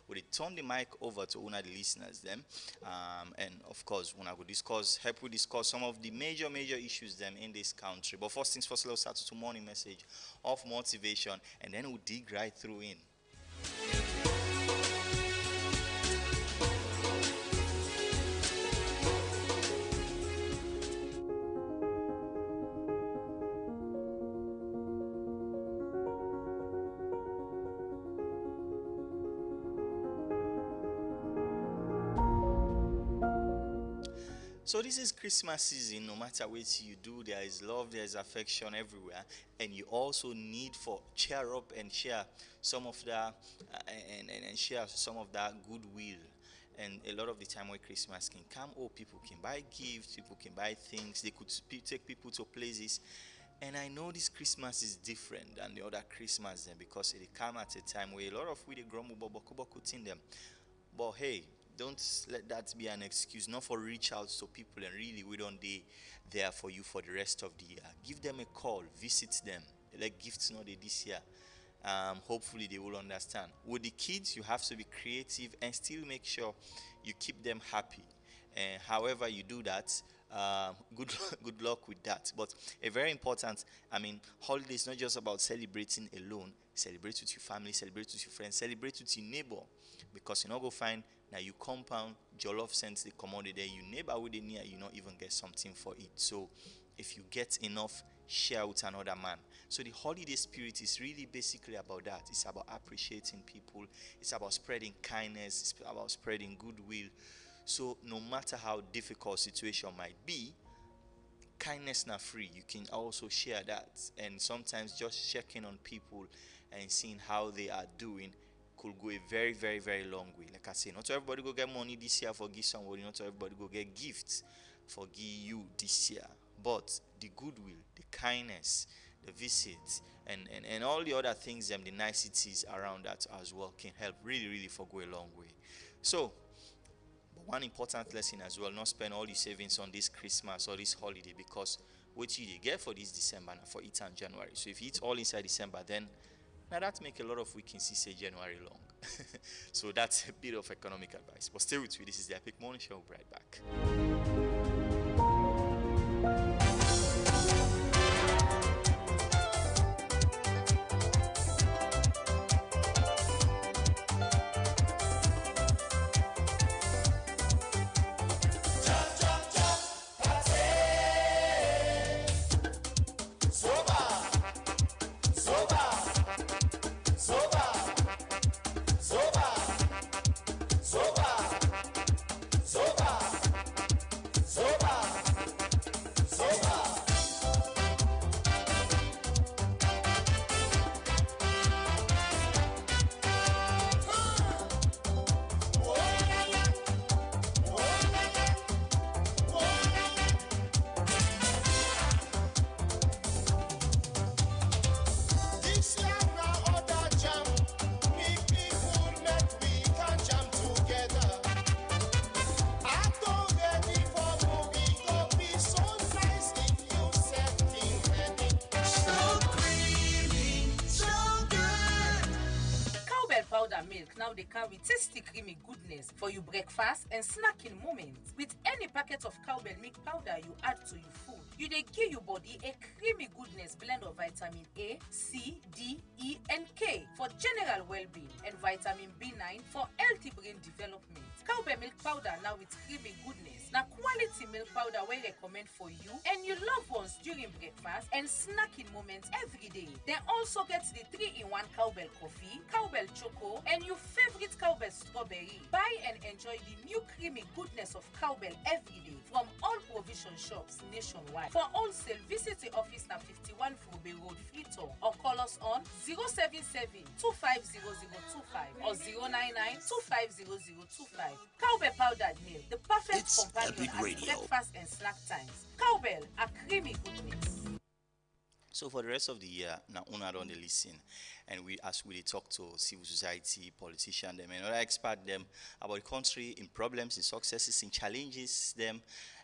we turn the mic over to una the listeners them, and of course una go help we discuss some of the major issues them in this country. But first things first, let's start with a morning message of motivation, and then we'll dig right through in. So this is Christmas season. No matter what you do, there is love, there is affection everywhere, and you also need for cheer up and share some of that, and share some of that goodwill. And a lot of the time when Christmas can come, oh, people can buy gifts, people can buy things, they could take people to places. And I know this Christmas is different than the other Christmas then, because it come at a time where a lot of we they grumble boku in them. But hey, don't let that be an excuse not for reach out to people, and really we don't be there for you for the rest of the year. Give them a call, visit them. Like gifts not this year. Hopefully they will understand. With the kids, you have to be creative and still make sure you keep them happy. And however you do that, good good luck with that. But a very important, holiday is not just about celebrating alone. Celebrate with your family, celebrate with your friends, celebrate with your neighbor, because you not go find now you compound jollof sense the commodity there, you neighbor with the near, you not even get something for it. So if you get enough, share with another man. So the holiday spirit is really basically about that. It's about appreciating people, it's about spreading kindness, it's about spreading goodwill. So no matter how difficult situation might be, kindness not free. You can also share that, and sometimes just checking on people and seeing how they are doing could go a very long way. Like I say, not everybody go get money this year for give somebody, not everybody go get gifts for give you this year. But the goodwill, the kindness, the visits, and all the other things, the niceties around that as well can help really for go a long way. So but one important lesson as well, not spend all the savings on this Christmas or this holiday, because what you dey get for this December and for it and January. So if you eat all inside December, then now that make a lot of weekends see say January long. So that's a bit of economic advice. But stay with me. This is the Epic Morning Show. We'll be right back. Milk now they carry tasty creamy goodness for your breakfast and snacking moments. With any packet of cowbell milk powder you add to your food, you dey give your body a creamy goodness blend of vitamin A, C, D, E, and K for general well-being, and vitamin B9 for healthy brain development. Cowbell milk powder now with creamy goodness. Now quality milk powder we recommend for you and your loved ones during breakfast and snacking moments every day. They also get the 3-in-1 cowbell coffee, cowbell choco, and your favorite cowbell strawberry. Buy and enjoy the new creamy goodness of cowbell every day from all provision shops nationwide. For wholesale, visit the office na 51 Frobe Road, Freetown, or call us on 077 250025 or 099 250025. Cowbell powdered milk, the perfect companion at breakfast and snack times. Cowbell, a creamy goodness. So for the rest of the year, now una don dey listen, and we as we dey talk to civil society, politicians, them and other experts them about the country, in problems, in successes, in challenges, them,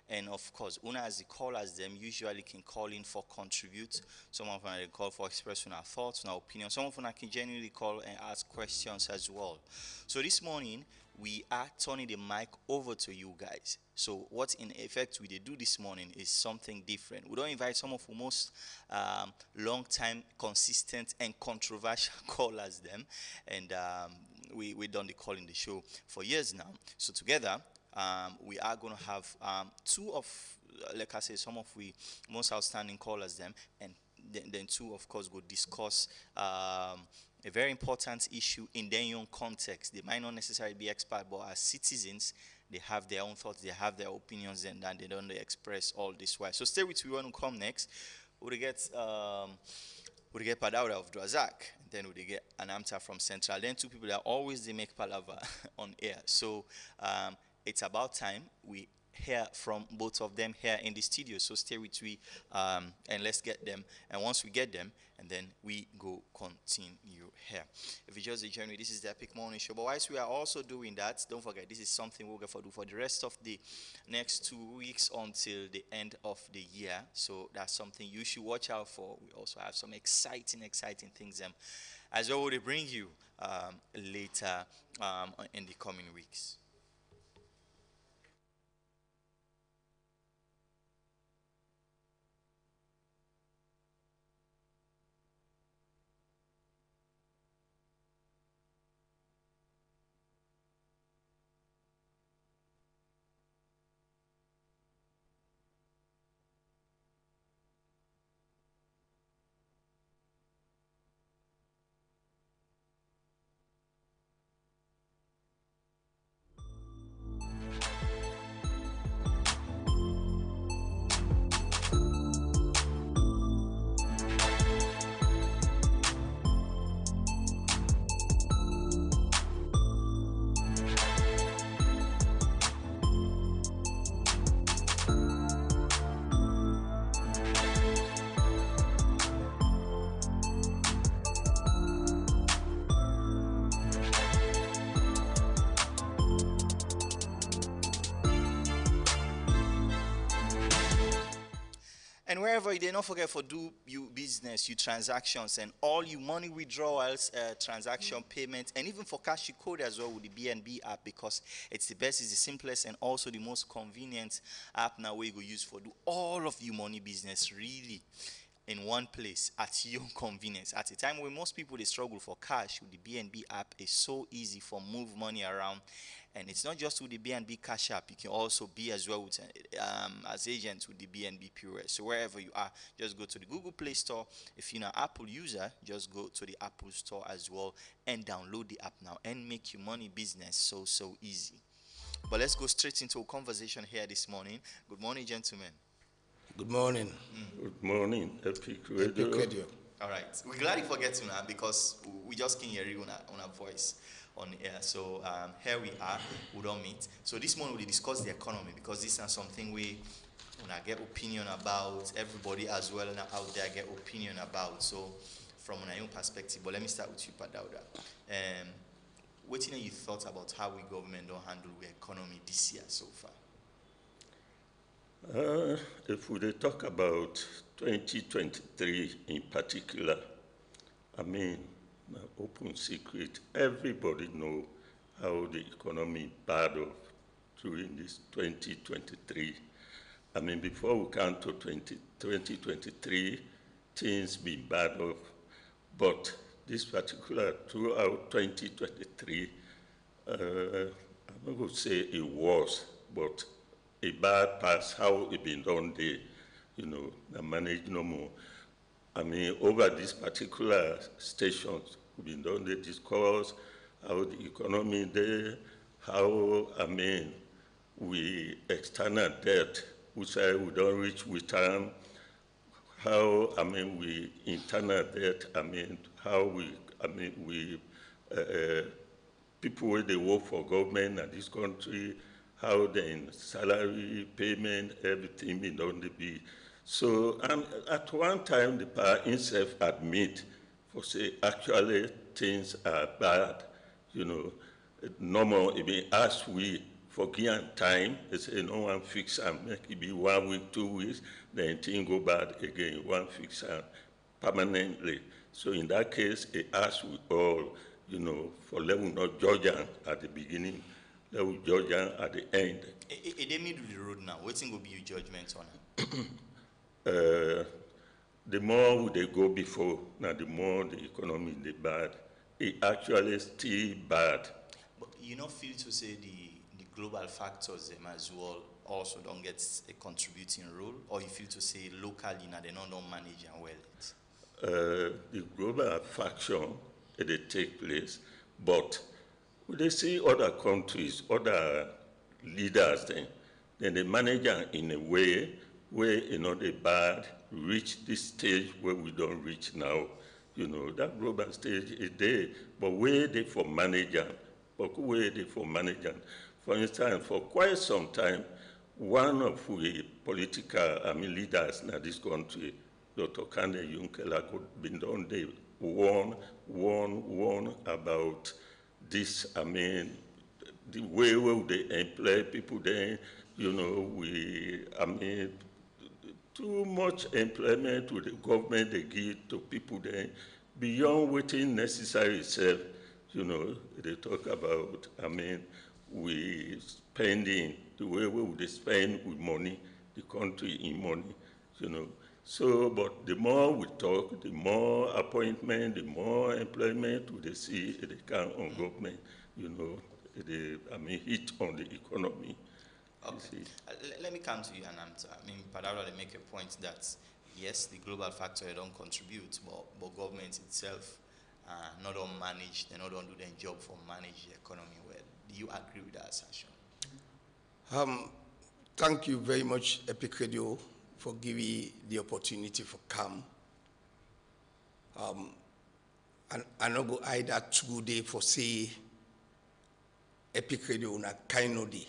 And of course, una as the callers them usually can call in for contribute. Some of them they call for express our thoughts, our opinions. Some of them can genuinely call and ask questions as well. So this morning we are turning the mic over to you guys. So what in effect we did do this morning is something different. We don't invite some of the most long time, consistent, and controversial callers them, and we done the call in the show for years now. So together we are going to have two of, like I say, some of we most outstanding callers them, and then two of course go discuss a very important issue in their own context. They might not necessarily be expert, but as citizens, they have their own thoughts, they have their opinions, and then they don't express all this while. So stay with me when we come next. We get Padauda of Drazak, then we get an answer from Central. Then two people that always they make palaver on air. So it's about time we hear from both of them here in the studio. So stay with me and let's get them. And once we get them, and then we go continue here. If you just a journey, this is the Epic Morning Show. But whilst we are also doing that, don't forget this is something we'll get for do for the rest of the next 2 weeks until the end of the year. So that's something you should watch out for. We also have some exciting things as well to bring you later in the coming weeks. And wherever you did not forget for do you business, you transactions, and all you money withdrawals, transaction payments, and even for cash you code as well with the BNB app, because it's the best, it's the simplest, and also the most convenient app now where you go use for do all of you money business really in one place at your convenience. At a time when most people they struggle for cash, with the BNB app is so easy for move money around. And it's not just with the BNB Cash App. You can also be as well with as agents with the BNB POS. So wherever you are, just go to the Google Play Store. If you're an Apple user, just go to the Apple Store as well and download the app now and make your money business so easy. But let's go straight into a conversation here this morning. Good morning, gentlemen. Good morning. Good morning, Epic Radio. Epic Radio. All right. We're glad you forget to now because we just can hear you on a voice on the air. So here we are. We don't meet. So this morning we discuss the economy because this is something we get opinion about. Everybody as well out there get opinion about. So from my own perspective, but let me start with you, Padauda. What you thought about how we government don't handle the economy this year so far? If we talk about 2023 in particular, I mean, open secret, everybody know how the economy bad off during this 2023. I mean, before we come to 2023, things been bad off, but this particular throughout 2023, I'm not going to say it was, but a bad past how it been done there, the manage no more. I mean, over these particular stations, we've been done the discourse, how the economy there, how, I mean, we external debt, which we don't reach with time, how, I mean, we internal debt, I mean, how we people where they work for government in this country, how then salary, payment, everything been done to be. So at one time, the power itself admit for say actually things are bad, normal. I mean, as we for given time, they say no one fix and make it be 1 week, 2 weeks, then things go bad again, one fix and permanently. So in that case, it asks we all, for level not judge at the beginning, level judge at the end. They middle the road now. Waiting will be your judgment on it. The more they go before, now the more the economy is bad. It actually still bad. But you not feel to say the global factors them as well also don't get a contributing role, or you feel to say locally now they don't manage and well it? The global faction they take place, but when they see other countries, other leaders, then they manage them in a way where the bad reach this stage where we don't reach now. That global stage is there, but where they for managing? But where they for managing? For instance, for quite some time, one of the political leaders in this country, Dr. Kane Juncker, had been done, they warn about this, the way they employ people there, too much employment to the government they give to people there, beyond waiting necessary itself, they talk about, we spending, the way they spend with money, the country in money, So, but the more we talk, the more appointment, the more employment they see they can on government, hit on the economy. Okay. Let me come to you, and Padaro, they make a point that yes, the global factor don't contribute, but government itself not on manage, they not on do their job for manage the economy well. Do you agree with that assertion? Thank you very much, Epic Radio, for giving the opportunity for come. And I know go either 2 days for say Epic Radio na kind of day.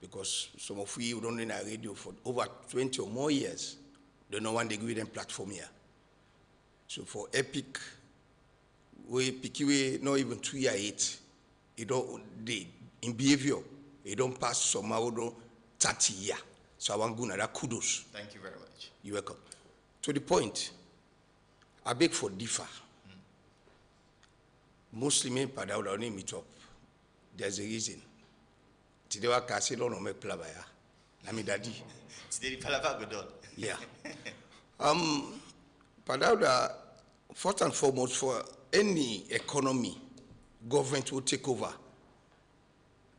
Because some of you don't know radio for over 20 or more years, they no one they give them platform here. So for Epic, we pick not even 2 years 8, it don't they in behavior, it don't pass somehow 30 years. So I want to that kudos. Thank you very much. You're welcome. To the point, I beg for differ. Muslim Padau don't meet up. There's a reason. Today I can't say no make plabaya. Nami daddy. Today the palava go done. Yeah. Padau, first and foremost, for any economy, government will take over.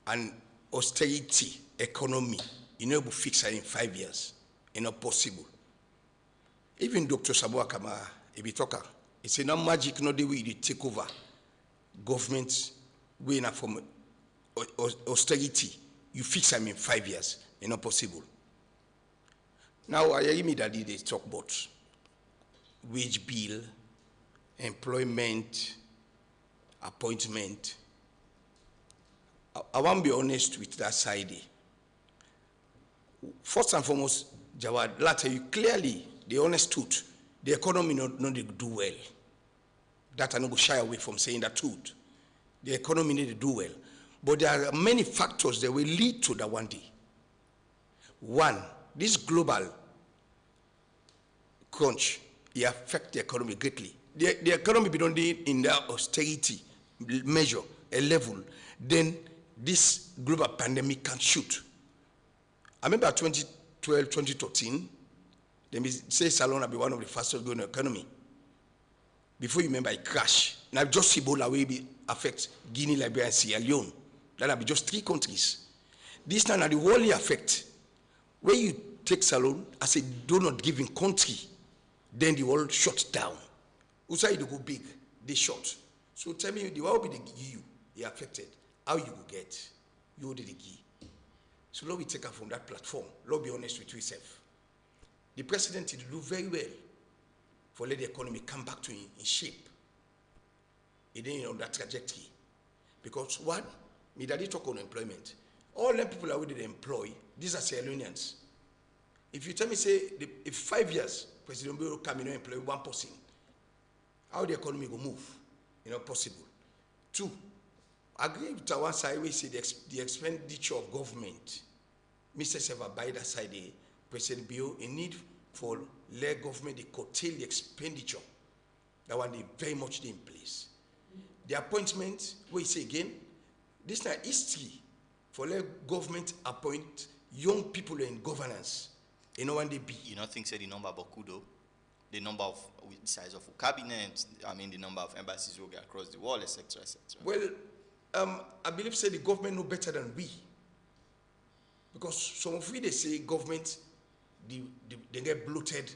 And austerity economy, will fix it in 5 years. It's not possible. Even Dr. Sabuwa Kama, if you talk, it's not magic, not the way you take over. Government, way from austerity, you fix them in 5 years. It's not possible. Now, I hear me that they talk about wage bill, employment, appointment. I want to be honest with that side. First and foremost, Jawad, later you clearly, the honest truth, the economy not do well. That I not go shy away from saying that truth. The economy need to do well. But there are many factors that will lead to that one day. One, this global crunch, it affects the economy greatly. The economy be done in the austerity measure, a level, then this global pandemic can shoot. I remember 2012, 2013, let me say Salon will be one of the fastest growing economy. Before you remember, it crashed. Now just Ebola will be affect Guinea, Liberia, and Sierra Leone. That will be just 3 countries. This time, the world affect. When you take Salon as a donor giving country, then the world shuts down. Who say they go big, they shut. So tell me, the world will be the you affected. How you go get? You did the key. So let me take her from that platform. Let's be honest with yourself. The president did do very well for let the economy come back to in shape. It ain't on that trajectory. Because one, me daddy talk on employment. All them people that they employ, these are Sierra Leoneans. If you tell me, say, if 5 years, President Bureau come in and employ 1 person, how the economy will move? Possible. 2, I agree with our side, we say the expenditure of government. Mr. Seva, by that side, the President Bill, a need for let government they curtail the expenditure. That one they very much in place. The appointment, we say again, this is not history for let government appoint young people in governance. You know when they be. You don't think say the number of Bokudo, the number of with the size of cabinet, I mean the number of embassies will get across the world, etc., etc. Well, I believe say the government know better than we. Because some of we they say government, they get bloated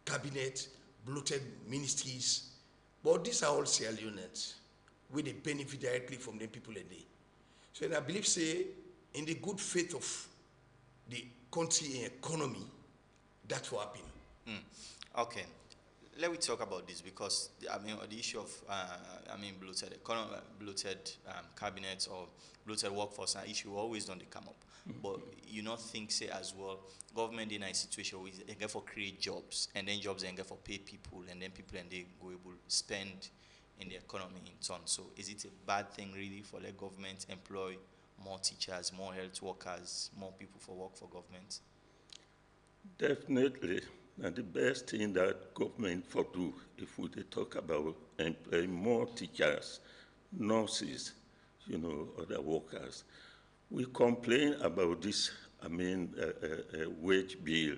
cabinet, bloated ministries, but these are all cell units where they benefit directly from the people in there. So I believe say in the good faith of the country and economy, that will happen. Okay, let me talk about this because I mean the issue of bloated economy, bloated cabinets or bloated workforce, an issue always don't they come up. But you not think say as well, government in a situation where they get for create jobs and then jobs and get for pay people and then people and they go able spend in the economy in turn. So is it a bad thing really for the government employ more teachers, more health workers, more people for work for government? Definitely. And the best thing that government for do, if we talk about employ more teachers, nurses, other workers, we complain about this, wage bill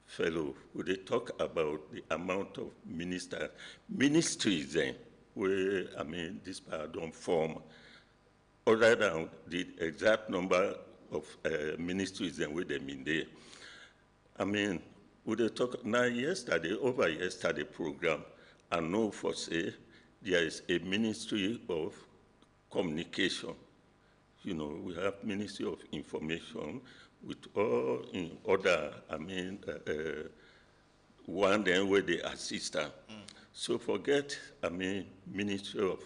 fellow. We talk about the amount of ministries then, where, this power don't form, other than the exact number of ministries then where they mean there. We talk now over yesterday program, I know for say there is a Ministry of Communication. We have Ministry of Information with all in other, one then where they assist them. So forget, Ministry of,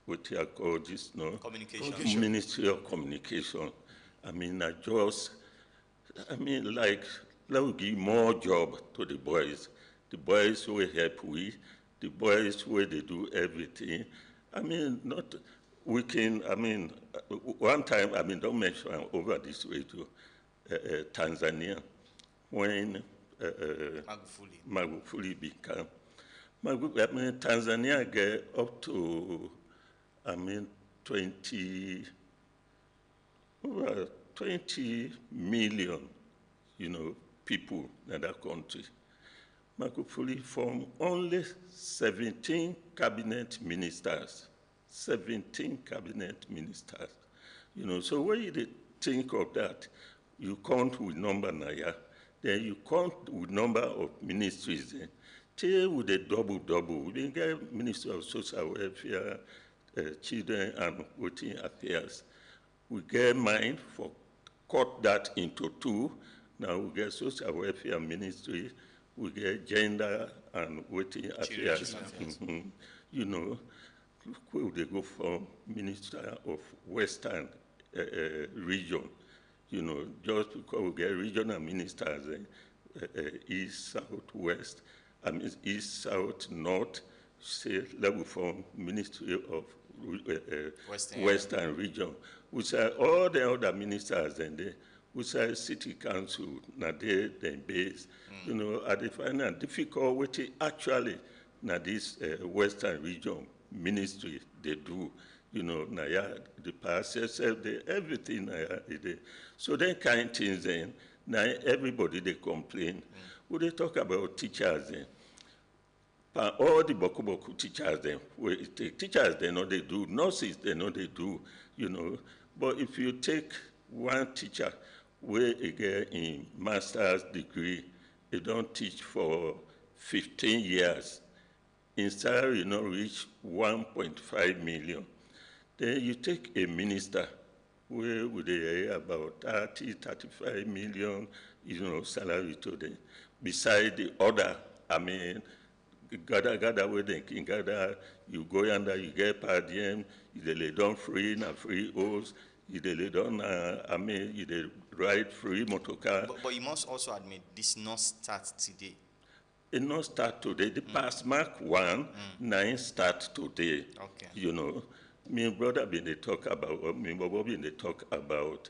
what you call this, no? Communication. Ministry of Communication. I just, like, let me give more job to the boys. The boys who help we, the boys where they do everything. Not, we can, one time, don't mention over this way to Tanzania, when Magufuli became. Tanzania get up to, 20 million, people in that country. Magufuli formed only 17 cabinet ministers. 17 cabinet ministers. So when you think of that, you count with number now, then you count with number of ministries. Till with a double. We get Ministry of Social Welfare, Children and Working Affairs. We get mine for cut that into two. Now we get Social Welfare Ministry, we get Gender and Working Affairs. Where they go from Minister of Western region, just because we get regional ministers, East, South, West, East, South, North, say level from Ministry of Western region, which are all the other ministers and they, which are city council, now they base, I find it difficult what actually now this Western region ministry they do, the passes, everything, so then kind of things then, now everybody they complain. When they talk about teachers then, all the boku teachers then, teachers they know they do, nurses they know they do, but if you take one teacher where he get in master's degree, he don't teach for 15 years, in salary not reach 1.5 million. Then you take a minister where would they about 30, 35 million, salary to them. Beside the other, gather where they can gather, you go under, you get per diem, you lay down free, na free holes, you lay down, you ride free motor car. But you must also admit this not start today. it not start today. The pass mark 1, 9 start today. Okay. You know, me brother been they talk about, or me Bobo been they talk about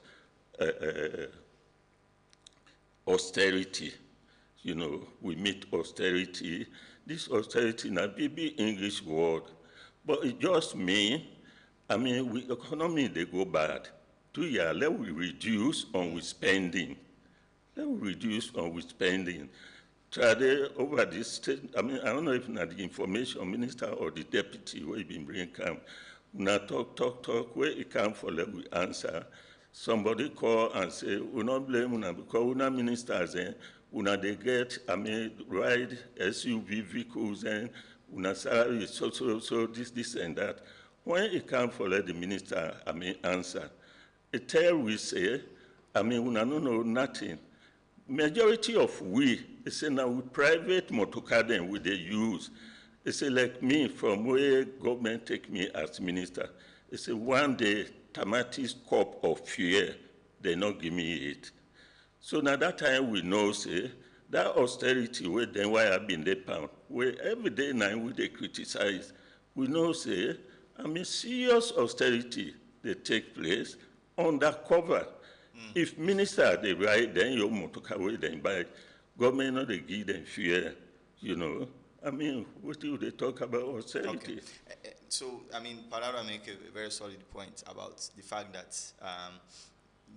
austerity. You know, we meet austerity. This austerity na big English word, but it just mean, I mean, we economy they go bad. 2 years, let we reduce on we spending. Let we reduce on we spending. Try over this state, I mean, I don't know if not the information minister or the deputy where been bring come. Una talk, where it come for let we answer. Somebody call and say, we not blame una because una ministers una they get, I mean, ride SUV vehicles and una salary so this and that. When it come for let the minister, I mean, answer, it tell we say, I mean, una no know nothing. Majority of we, they say now with private motorcar then we they use. They say like me, from where government take me as minister, they say one day, Tamatis cup of fuel, they not give me it. So now that time we know, say, that austerity where then why I've been the pound, where every day now we they criticize, we know, say, I mean, serious austerity, they take place undercover. If minister they write, then your motor away, then buy. Government not they give them fear, you know. I mean, what do they talk about austerity? Okay. So, I mean, Parada make a very solid point about the fact that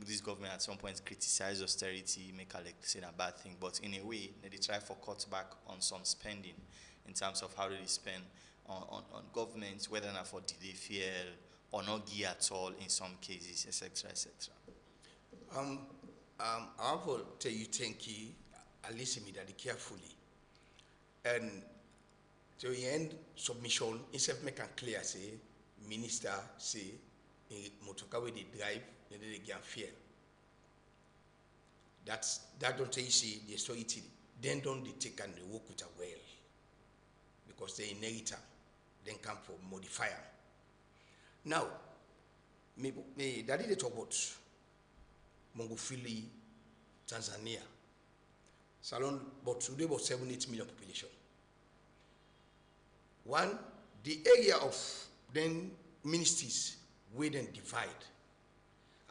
this government at some point criticize austerity, make like say a bad thing, but in a way, they try for cut back on some spending in terms of how they spend on governments, whether or not for delay fuel or not gear at all in some cases, etc., etc. I will tell you thank you. I listen me that carefully. And to the end submission, instead of making clear, say, minister say, motorcar where they drive, then they get fear. That don't say the authority. Then don't they take and they work with a well. Because they inherit them. Then come for modifier. Now, me that is the talk about Mongofili, Tanzania. Salon, but today about 7-8 million population. One, the area of then ministries where then divide,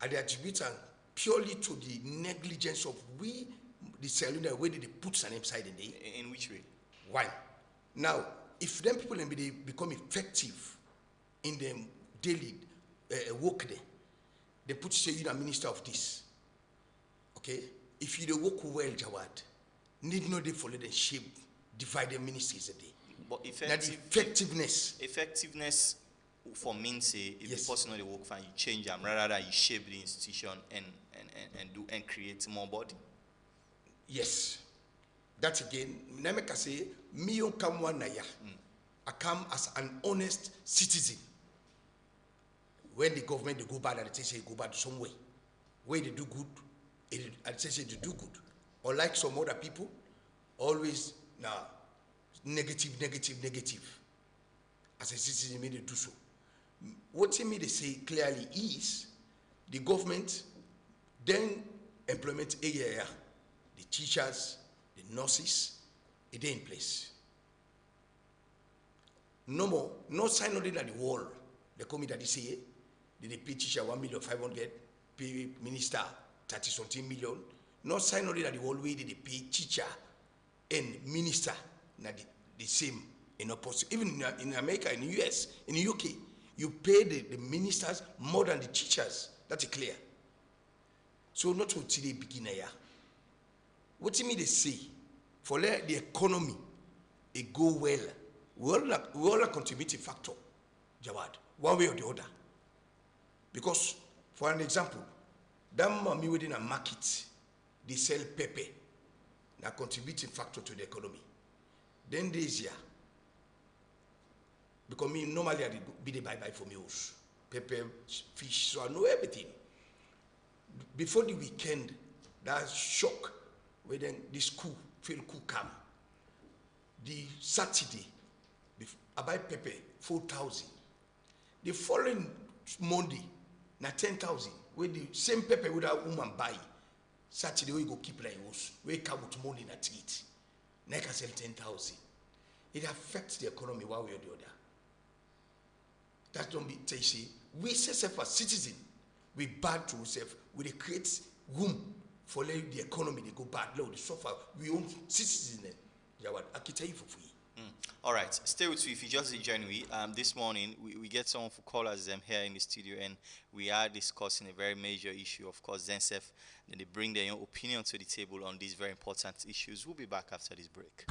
and they attribute purely to the negligence of we, the cellular, where they put an inside in the. In which way? One. Now, if them people they become effective in their daily work there, they put say you a minister of this. Okay? If you don't work well, Jawad, need not they follow the shape, divide the ministries a day. But effectiveness for me say if the person they work fine, you change them rather than you shape the institution and create more body. Yes. That again, Nameka say, me yon come one naya. I come as an honest citizen. When the government they go bad, they say go bad some way. Where they do good, they say they do good. Or like some other people, always now negative. As a citizen, may they do so. What they may say clearly is the government then employment area, the teachers, the nurses, it in place. No more, no sign of it at the wall. They come in that they say, they pay teacher 1,500,000, pay minister 30-something million. No sign of it at the wall way they pay teacher and minister not the same in opposite. Even in America, in the US, in the UK, you pay the ministers more than the teachers. That's clear. So not until they begin here. What do you mean they say? For let the economy it go well, we all a contributing factor, Jawad, one way or the other. Because, for an example, that mommy within a market, they sell pepper, a contributing factor to the economy. Then this year, because me normally I be the buy for meals, pepper, fish, so I know everything. Before the weekend, that shock, where then this school feel cool come. The Saturday, I buy pepper 4,000. The following Monday, na 10,000. Where the same pepper with a woman buy. Saturday we go keep like us. We come with money na eat. Now I can sell 10,000. It affects the economy one way or the other. That don't be say we say for citizen, we bad to ourselves, we create room for the economy they go bad low, they suffer. We own citizen. I can tell you for free. All right, stay with me if you just join me. This morning we get some of the callers here in the studio, and we are discussing a very major issue. Of course, ZenSef, then they bring their own opinion to the table on these very important issues. We'll be back after this break.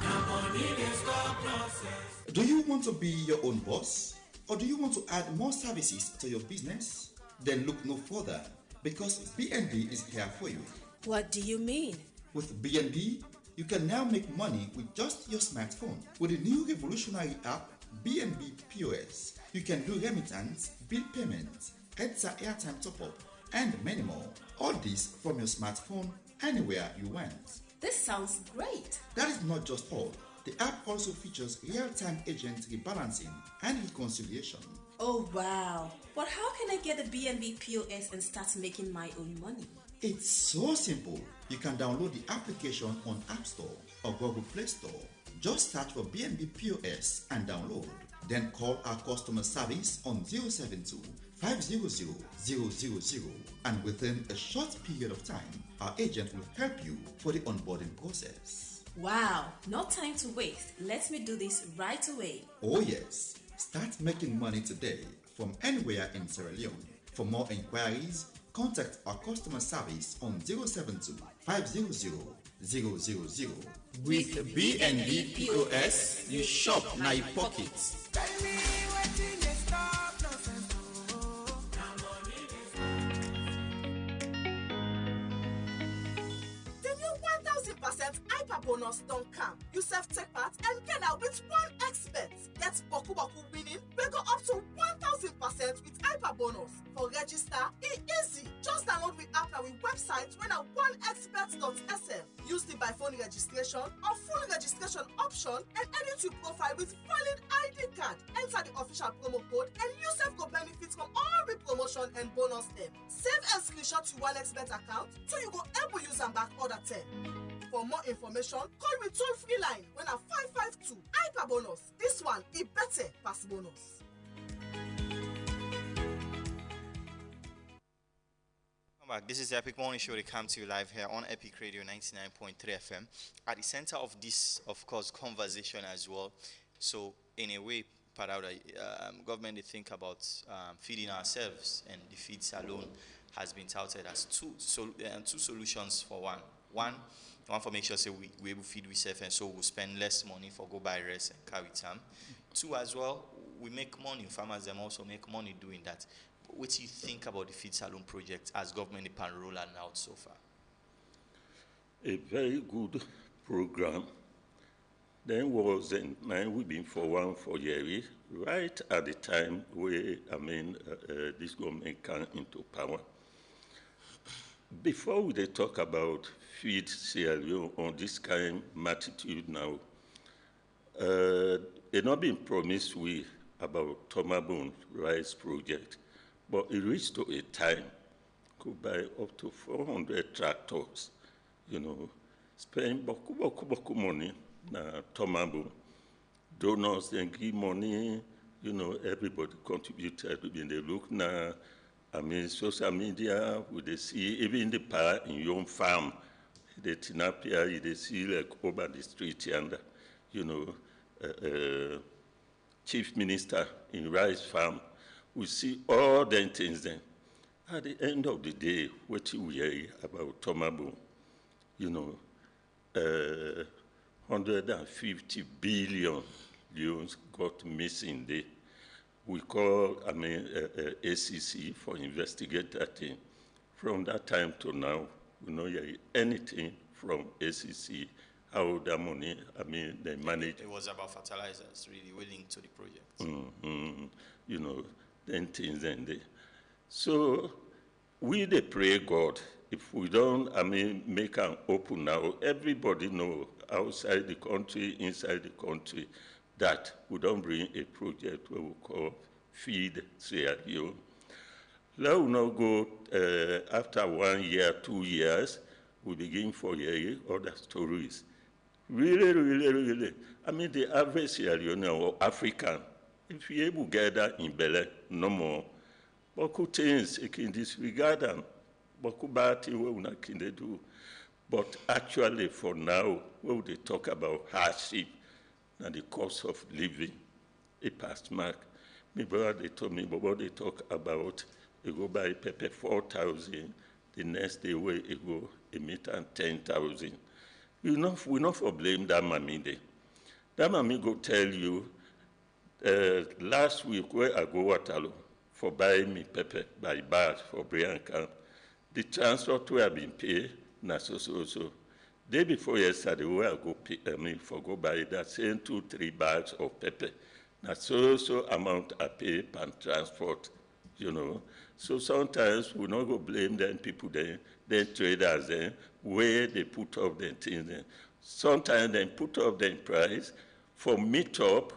Do you want to be your own boss? Or do you want to add more services to your business? Then look no further, because BNB is here for you. What do you mean? With BNB, you can now make money with just your smartphone. With the new revolutionary app, BNB POS, you can do remittance, bill payments, EDSA airtime top-up, and many more. All this from your smartphone, anywhere you want. This sounds great. That is not just all. The app also features real-time agent rebalancing and reconciliation. Oh wow. But how can I get a BNB POS and start making my own money? It's so simple. You can download the application on App Store or Google Play Store. Just search for BNB POS and download. Then call our customer service on 072 500 000, and within a short period of time, our agent will help you for the onboarding process. Wow, no time to waste. Let me do this right away. Oh yes, start making money today from anywhere in Sierra Leone. For more inquiries, contact our customer service on 072 500 000. With BNB POS, you shop na your pockets. Bonus don't come. You self-take part and get out with one expert. Get Boku Boku winning. We go up to 1,000% with hyper bonus. For register, it's easy. Just download the app on our website when at oneexpert.sm. Use the by phone registration or full registration option and edit your profile with valid ID card. Enter the official promo code and yourself go benefit from all the promotion and bonus them. Save and screenshot your OneExpert account so you go able use them back order 10. For more information, call with toll-free line when at 552 hyper bonus. This one is better pass bonus. Welcome back. This is the Epic Morning Show. They come to you live here on Epic Radio 99.3 FM. At the center of this, of course, conversation as well. So, in a way, government they think about feeding ourselves, and the feeds alone has been touted as two solutions for one. One for make sure say we able feed ourselves, and so we'll spend less money for go buy rest and carry time. Two as well, we make money. Farmers them also make money doing that. But what do you think about the feed saloon project as government pan rolling out so far? A very good program. Then was in mind we've been for one for years, right at the time where this government came into power. Before we talk about feed Sierra Leone on this kind of attitude now, it not been promised we about Tomabone rice project, but it reached to a time could buy up to 400 tractors, spend boku money na Tomabone. Donors then give money, everybody contributed. They look now. Social media, we they see even the power in your farm, the tilapia, they see like over the street and, chief minister in rice farm. We see all the things then. At the end of the day, what you hear about Tomabone, 150 billion euros got missing there. We call, ACC for investigate that thing. From that time to now, we know anything from ACC, how that money, they manage. It was about fertilizers, really, willing to the project. Then things then they. So, we they pray God, if we don't, make an open now, everybody know outside the country, inside the country, that we don't bring a project where we call Feed Sierra Leone. Let us now go, after 1 year, 2 years, we begin for other stories. Really, really, really. I mean, the average Sierra Leonean or African, if you able to get that in Bele, no more. Boku things you can disregard them. Boku bad things we not can do. But actually, for now, when they talk about hardship and the cost of living, a past mark. My brother, they told me, but what they talk about, they go buy pepper 4,000, the next day where it go, a meter 10,000. We not for blame that mommy day. That mommy go tell you, last week where I go Waterloo for buying me pepper by bag for Brianka, the transport where I been paid, na so. Day before yesterday, where I go pay, for go buy that same 2-3 bags of pepper. Na so amount I pay per transport, you know. So sometimes we not go blame them people then traders then, where they put up them things then. Sometimes they put up them price for meet up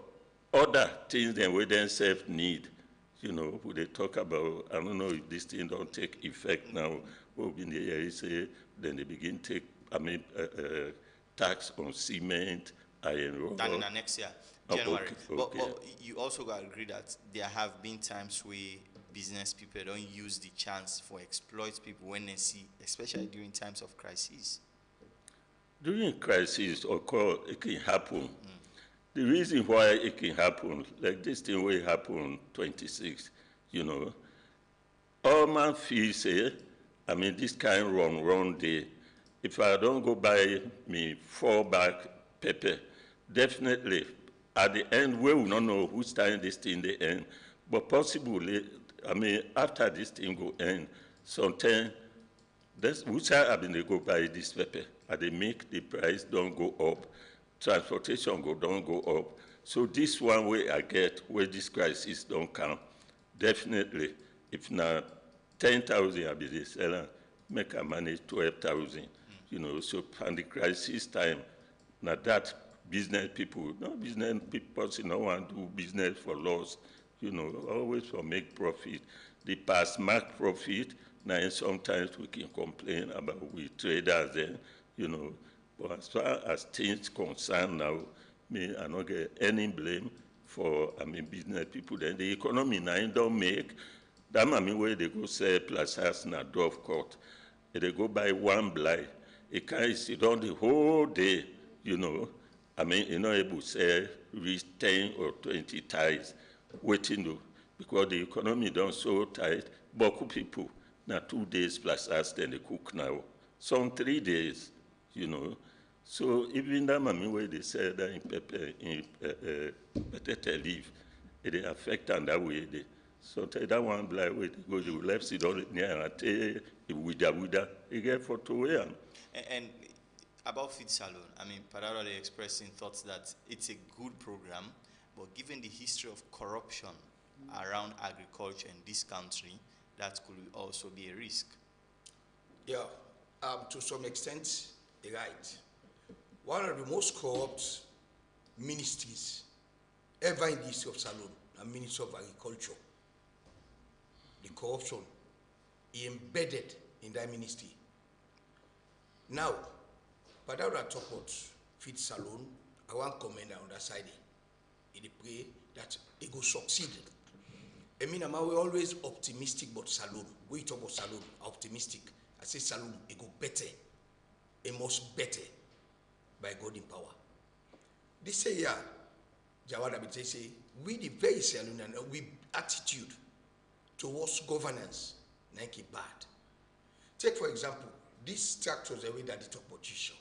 other things then we themselves need. You know, who they talk about, I don't know if this thing don't take effect now, we'll be in the air, say, then they begin take, tax on cement, iron ore. Than in the next year, January. Okay. But you also got to agree that there have been times where business people don't use the chance for exploit people when they see, especially during times of crisis. During crisis, of course, it can happen. The reason why it can happen, like this thing will happen 26, you know, all man feels say, I mean, this kind of wrong day. If I don't go buy me 4 bag pepper, definitely at the end, we will not know who's time this thing they end. But possibly, I mean, after this thing go end, sometimes, which I mean, they go buy this pepper, and they make the price don't go up, transportation don't go up. So this one way I get, where this crisis don't come, definitely, if not 10,000 I be the seller, make a manage 12,000. You know, so from the crisis time, now that business people no want to do business for loss, you know, always for make profit. The past mark profit, now sometimes we can complain about we traders then, you know, but as far as things concerned now, me, I don't get any blame for, business people then. The economy now don't make, that where they go sell plus house na Dove Court, they go buy one blind. It can't sit down the whole day, you know. You're not able to sell, reach 10 or 20 ties, waiting to, because the economy don't so tight. Boku people, now 2 days plus us, then they cook now. Some 3 days, you know. So even that where they sell that in pepper, in potato leaf, it affect and that way. So that one blind way, they go to the left side on near and take with they get for 2 a.m. And about Feed Salon, particularly expressing thoughts that it's a good program, but given the history of corruption around agriculture in this country, that could also be a risk. Yeah, to some extent, you're right. One of the most corrupt ministries ever in the history of Salon, the Ministry of Agriculture. The corruption embedded in that ministry. Now, but I talk about Feed Salon, I want to comment on that side. It pray that it will succeed. I'm always optimistic about Salon. We talk about Salon, optimistic. I say Salon, it go better. It must better by God in power. They say, yeah, Jawad Abite say, we the very Salon and we attitude towards governance, like it bad. Take for example, these tractors the way that they talk about Jisho.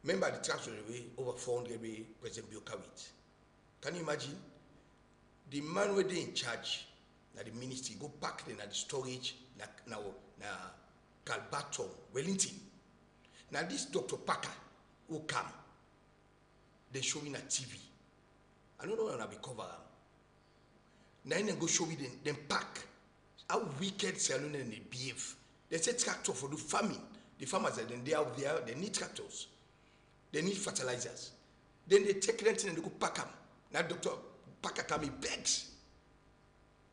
Remember the tractors the way over 400 way President Bill Kawit. Can you imagine? The man where they in charge, na the ministry, go back then at the storage, na Calbaton, Wellington. Now this Dr. Parker who come, they show me on TV. I don't know when I'll be covered. Now they go show me them pack. How wicked Salon and they behave. They say tractor for the farming. The farmers then they out there, they need tractors. They need fertilizers. Then they take renting and they go pack them. Now Dr. Parker come, he begs.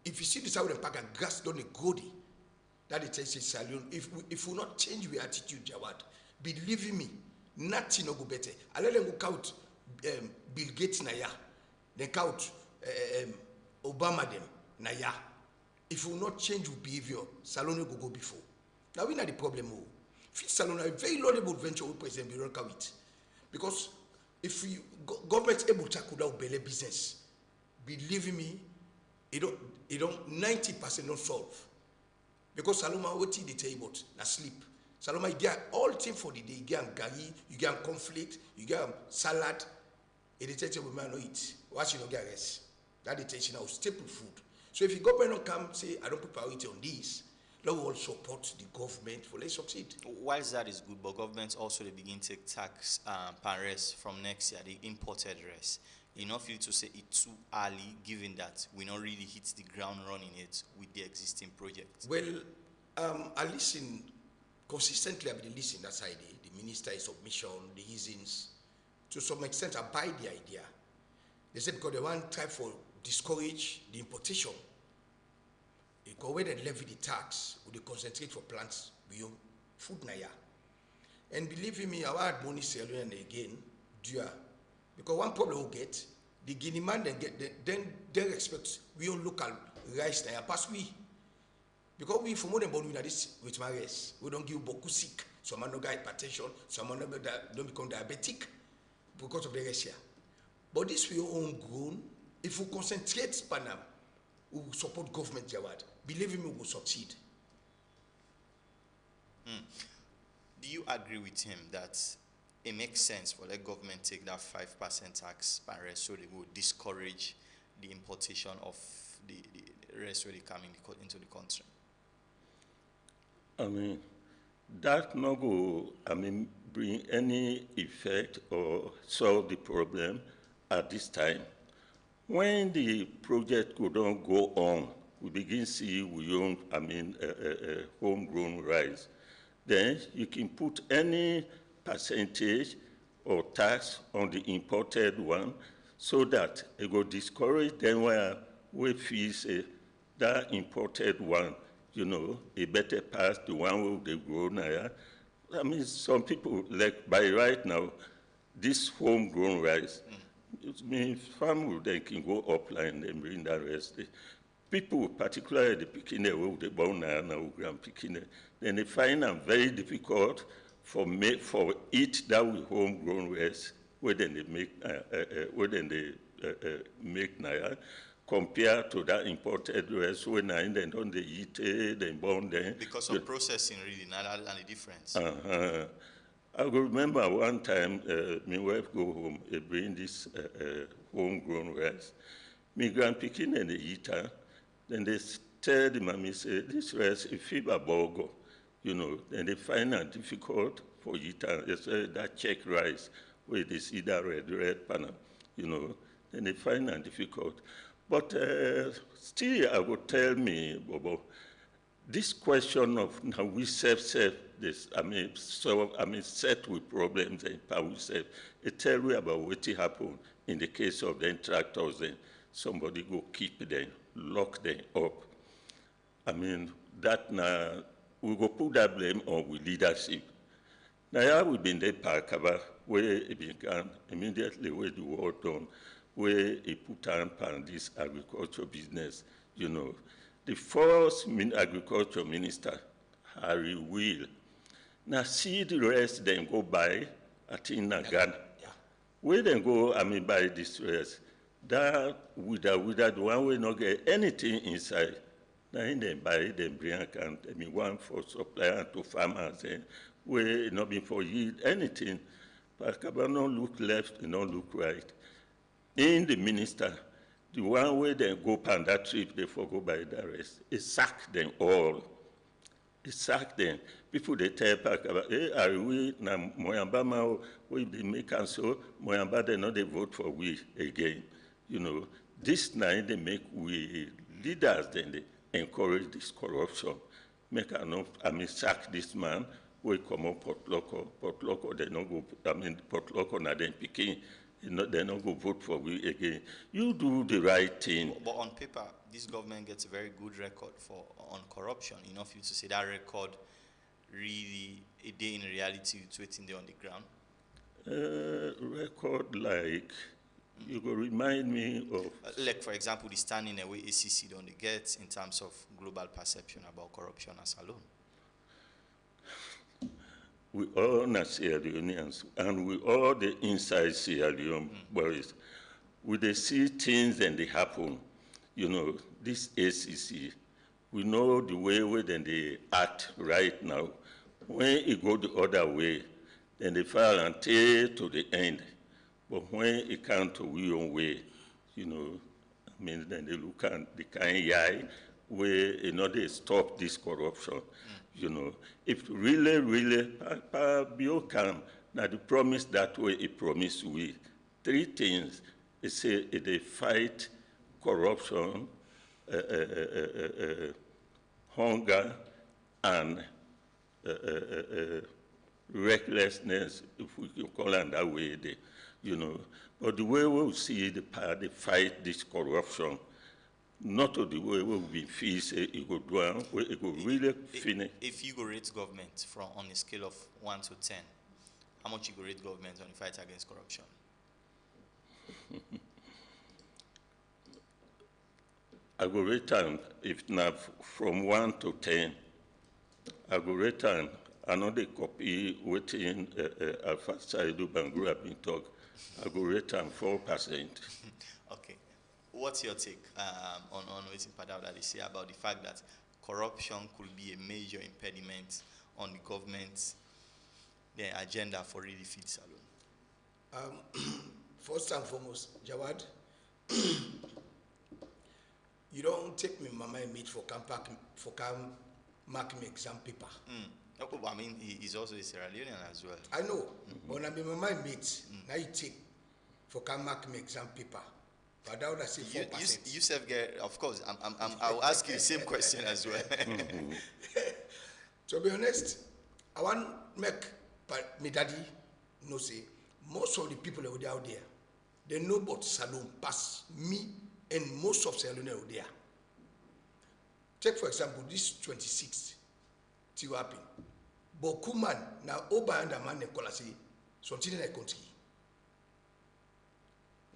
If you see this how they pack and grass don't they go there. That it says Salon. If we not change our attitude, Jawad, believe me, nothing no go better. I let them go count Bill Gates na ya, then count Obama them na ya. If we will not change our behavior, Salon will go before. Now we know the problem. Fit Salon a very laudable venture with President Bironka with. Because if we government able to tackle that belly business, believe me, it don't 90% don't solve. Because Saloma what they tell you about na sleep. Saloma you get all thing for the day, you get gari, you get conflict, you get salad. It tell you we may not eat. Why you not get rest? That they tell you now staple food. So if the government don't come say I don't put priority on this, let all support the government for let's succeed. Whilst that is good, but governments also they begin to tax pan rest from next year, the imported rest. You not feel to say it too early, given that we not really hit the ground running it with the existing project. Well, I listen consistently. I've been listening that side. The minister's submission, the reasons. To some extent, I buy the idea. They said because they want to try for discourage the importation. They go away and levy the tax, or they concentrate for plants beyond food naya. And believe me, I had money selling and again, due. Because one problem we get, the Guinea man then they expect we own local rice naya pass we. Because we for more than born with this with my race, we don't give boku sick. Some man don't get hypertension, some man don't become diabetic because of the race here. But this we own grown. If we concentrate Panam, we will support government Jawad. Believe me, we will succeed. Do you agree with him that it makes sense for the government take that 5% tax per rest so they will discourage the importation of the rest really coming into the country? I mean, that no go, bring any effect or solve the problem at this time. When the project could not go on, we begin see we own, homegrown rice. Then you can put any percentage or tax on the imported one so that it will discourage them where we feel say that imported one, a better pass the one where they grow now. Some people, like by right now, this homegrown rice, it means farmers they can go upline and bring that rest. People, particularly the Pekine, who they born now, Grand Pekine, then they find it very difficult for eat that with homegrown rice, where then they make now, compared to that imported rice, when they don't eat it, they born them. Because of processing, really, not any difference. I remember one time, my wife go home and bring this homegrown rice. My grand Pekin and they eat her. Then they tell the mommy, say, this rice is fiber bogo, Then they find it difficult for eating. They say that Czech rice, where they see that red panna, Then they find it difficult. But still, I would tell me, Bobo, this question of how we self this, set with problems and how we self, it tells you about what happened in the case of the tractors. Then somebody go keep them, lock them up. That now we go put that blame on with leadership. Now we've been there Parkaba, where it began immediately where the war done, where it put on this agriculture business, The first agriculture minister, Harry Will. Now see the rest then go by, I think Ghana. Yeah. Where then go, buy this rest. That with the one will not get anything inside. Now in them buy, then bring account, one for supplier to farmers, where not be for yield anything. But not look left, not look right. In the minister, the one way they go on that trip, they forgo by the rest. It sacked them all. It sacked them. People they tell back about, are we now Moyambama we they make and so Moyamba they not they vote for we again. This night they make we leaders then they encourage this corruption. Make enough, sack this man, we come up Port Loco, they not go, Port Loco now then picking. They're not going to vote for we again. You do the right thing. But on paper, this government gets a very good record on corruption. Enough for you to say that record really, a day in reality, it's waiting there on the ground. Record like, you go remind me of. Like, for example, the standing away ACC don't they get in terms of global perception about corruption as alone. We all na Sierra Leoneans, and we all the inside Sierra Leone boys. We they see things and they happen. You know, this ACC, we know the way then they act right now. When it go the other way, then they file and take to the end. But when it come to we own way, you know, I mean, then they look at the kind eye where, you know, they stop this corruption. You know, if really, Bio come, now the promise that way, it promised we three things. It say they fight corruption, hunger, and recklessness, if we can call it that way, you know. But the way we see the party fight this corruption, not the way we will feel say it go do where it go really finish. If you go rate government from on a scale of 1 to 10, how much you go rate government on the fight against corruption? I go rate time, if not from 1 to 10, I go rate time. I know they copy within Alpha Saidu Bangura have been talk. I go rate time 4%. Okay. What's your take on what Padauda they say about the fact that corruption could be a major impediment on the government's their agenda for really feed salon? First and foremost, Jawad, you don't take me mama and meet for come mark me exam paper. Oh, I mean, he's also a Sierra Leonean as well. I know, but I mean mama and meet, now you take for come mark me exam paper. But that would say 4%. You self get, of course, I'll ask you the same question as well. To be honest, I want make my daddy know say most of the people out there, they know about salon pass me and most of Sierra Leone out there. Take for example this 26th to happen. Bokuman na oba and man ne kola say something na country.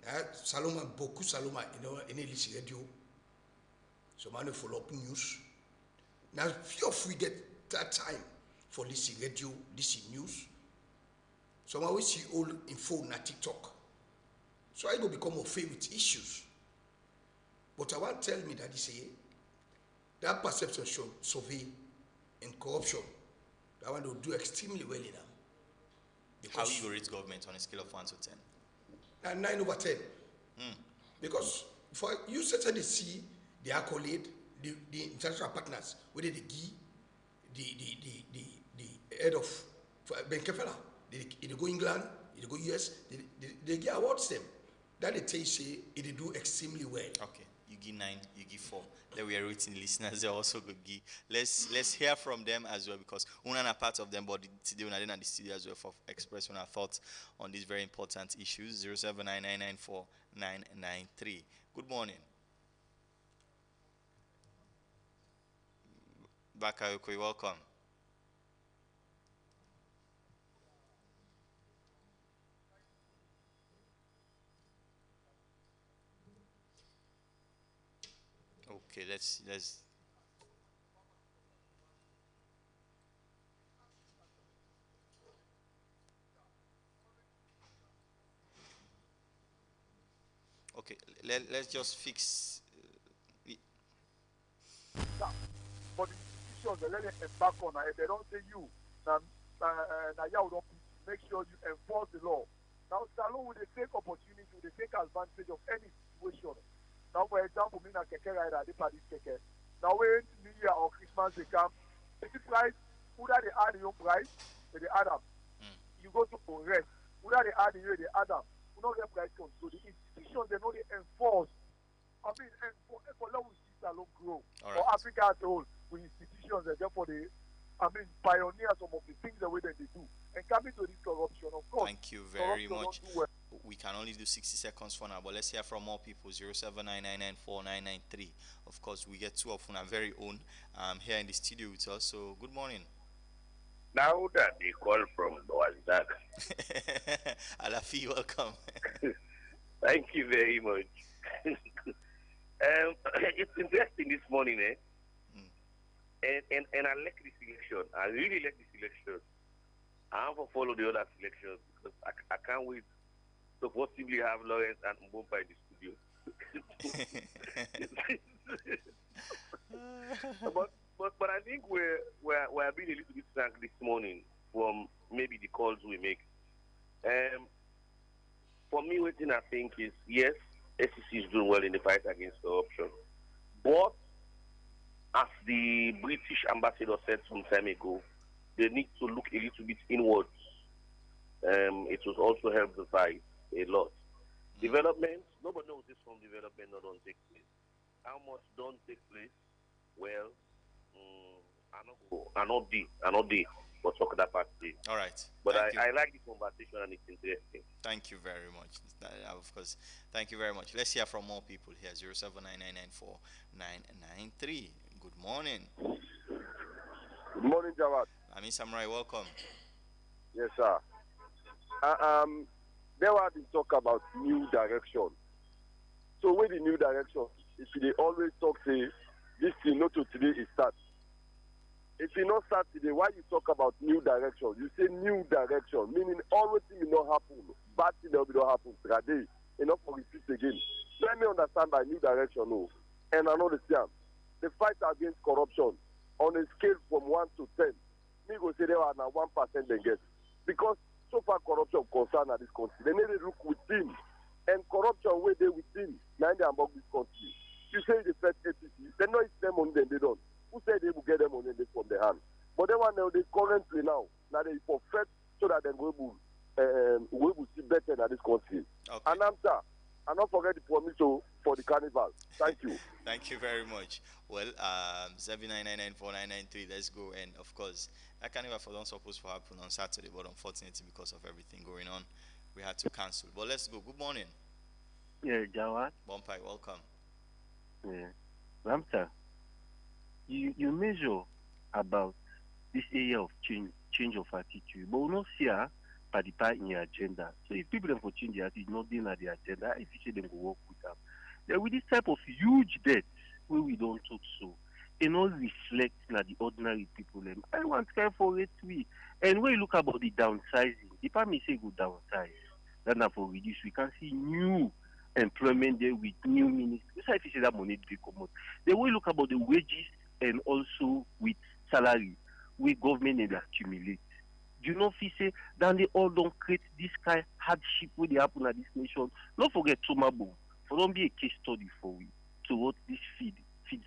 Na Saloma beaucoup Saloma in a list radio. So man follow up news. Now few of we get that time for listening radio, listen news. So I will see all info na TikTok. So I go become a favorite issues. But I want to tell me that he say that perception survey and corruption, that one will do extremely well in them. How you rate government on a scale of 1 to 10? And 9 over 10. Because for you certainly see the accolade, the international partners, whether they give the head of Ben Kefela, they go England, they go US, they give awards them. That they tell you say they do extremely well. Okay, you give 9, you give 4. Then we are rating listeners. They also go give. Let's hear from them as well because una are part of them, but today we are in the studio as well for expressing our thoughts on these very important issues. 079994993. Good morning. Bakayoko, welcome. Okay, let's okay, let's just fix for the decisions they let them embark on, if they don't say you, now don't make sure you enforce the law. Now, Salon will they take opportunity, will they take advantage of any situation. Now, for example, me na keke rider, they party keke. Now, when New Year or Christmas they come, the price, either they add your price, they add up. You go to rest, either they add you, they add up. You know their price comes. So the institutions, they know they enforce. I mean, for long we see Salon grow. Right. For Africa as a whole, with institutions, and therefore they, pioneer some of the things the way that they do. And coming to this corruption, of course. Thank you very much. We can only do 60 seconds for now, but let's hear from more people. 079994993. Of course, we get two of our very own here in the studio with us. So, good morning. Now that they call from Wazak, Alafi, welcome. thank you very much. It's interesting this morning, eh? Mm. And I like this election. I really like this election. I have to follow the other selections because I can't wait to possibly have Lawrence and Mbompa in the studio. but I think we're being a little bit frank this morning from maybe the calls we make. For me, what I think is yes, SEC is doing well in the fight against corruption, but as the British ambassador said some time ago, they need to look a little bit inwards. It will also help the fight a lot. Development, nobody knows this from development not don't take place. How much don't take place? Well, I not the, but talk that part day. All right. But Thank you. I like the conversation and it's interesting. Thank you very much. Of course, thank you very much. Let's hear from more people here. 079994993. Good morning. Good morning, Jawad. Amin Samurai, welcome. Yes, sir. There was been talk about new direction. So with the new direction, if they always talk, say, this thing not to today is start. If you not start today, why you talk about new direction? You say new direction, meaning always thing will not happen. Bad thing will not happen today. Enough for repeat again. Let me understand by new direction, no. And I understand. The fight against corruption on a scale from 1 to 10, me go say there are now 1% they get. Because so far corruption concern at this country. They need to look within. And corruption where they within, now they among this country. You say the first APC, they know it's them on them, they don't. Who said they will get them on them from their hand? But they want now they currently now they perfect so that they will see better in this country. Okay. And answer. And not forget the promise for the carnival. Thank you. Thank you very much. Well, 79994993. Let's go. And of course, that carnival for don't supposed to happen on Saturday, but unfortunately, because of everything going on, we had to cancel. But let's go. Good morning. Yeah, Jawad. Bompai, welcome. Yeah. Ramsa, you measure about this area of change of attitude, but we not see her participate in your agenda. So if people don't change their attitude, not doing at the agenda, if you say them go work with them. Then with this type of huge debt where we don't talk so, it not reflect na the ordinary people. I want to care for it we. And when you look about the downsizing, the family say go downsize. Then for reduce, we can see new employment there with new ministers. Besides, if you say that money be come out. Then when you look about the wages and also with salary, we government and accumulate. Do you know if you say that they all don't create this kind of hardship where they happen at this nation? Don't forget Tomabo. For don't be a case study for we to what this feed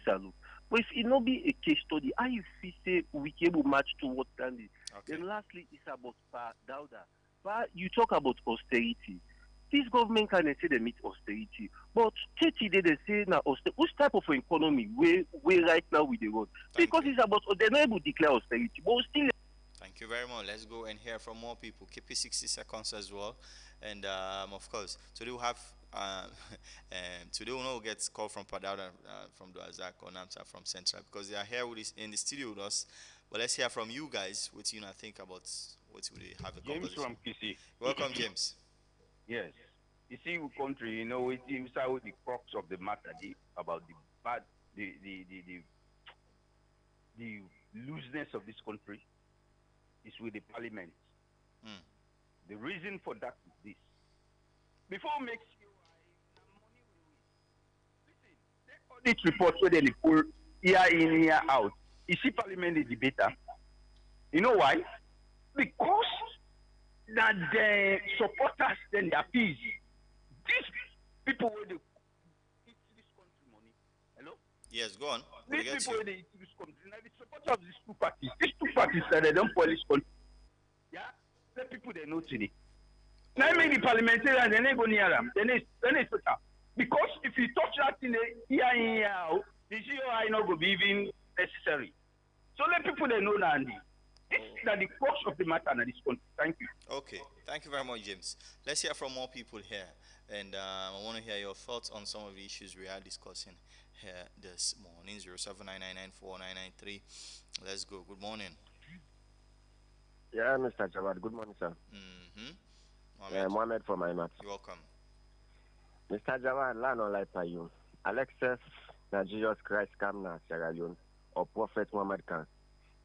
salo. But if it not be a case study, how you feel say we can able match to what can it? Okay. Then lastly, it's about Dauda. But you talk about austerity. This government can say they meet austerity, but 30 days they say now austerity. Which type of economy we right now with the road? Because it's about they're not able to declare austerity, but we still. Thank you very much. Let's go and hear from more people. Keep it 60 seconds as well. And of course, today we have today we know we get call from Padauda, from Duazak or Namsa from Central because they are here with us in the studio with us. But let's hear from you guys. What you think about what we have a James conversation. from PC. Welcome, James. Yes. You see, we country, you know, it's out the crux of the matter about the bad, the looseness of this country is with the parliament. Mm. The reason for that is this. Before we make audit reports where they pull year in, year out, you see parliament is debater. You know why? Because that the supporters then they appease. These people where they eat this country money. Hello? Yes, go on. These people where they eat this country. Now the supporters of these two parties that they don't polish country. Yeah? The people they know today. Now I mean the parliamentarians, they ain't go near them. Then it's better. Because if you touch that in year in, year out, the GOI not going to be even necessary. So let people they know that. This is the crux of the matter in this country. Thank you. Okay. Thank you very much, James. Let's hear from more people here. And I want to hear your thoughts on some of the issues we are discussing here this morning. 079994993. Let's go. Good morning. Yeah, Mr. Jawad. Good morning, sir. Mohammed from IMAT. You're welcome. Mr. Jawad, land on life by you. Alexis, na Jesus Christ come na Sierra Leone, or Prophet Muhammad can.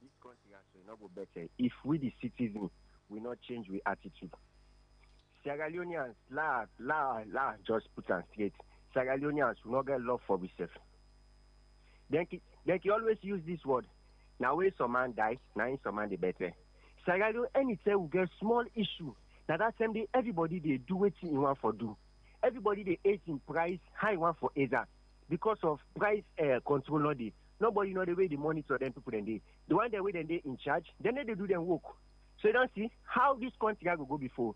This country actually not go better if we the citizens will not change our attitude. Sierra Leoneans, just put on straight. Sierra Leoneans will not get love for themselves. Then he always use this word. Now when some man die, now in some man the better. Sierra Leone, anytime we get small issue, now that same day everybody they do what you want for do. Everybody they age in price, high one for either. Because of price control no day. Nobody know the way they monitor them people then they. The one that way then they in charge, then they do them work. So you don't see how this country will go before.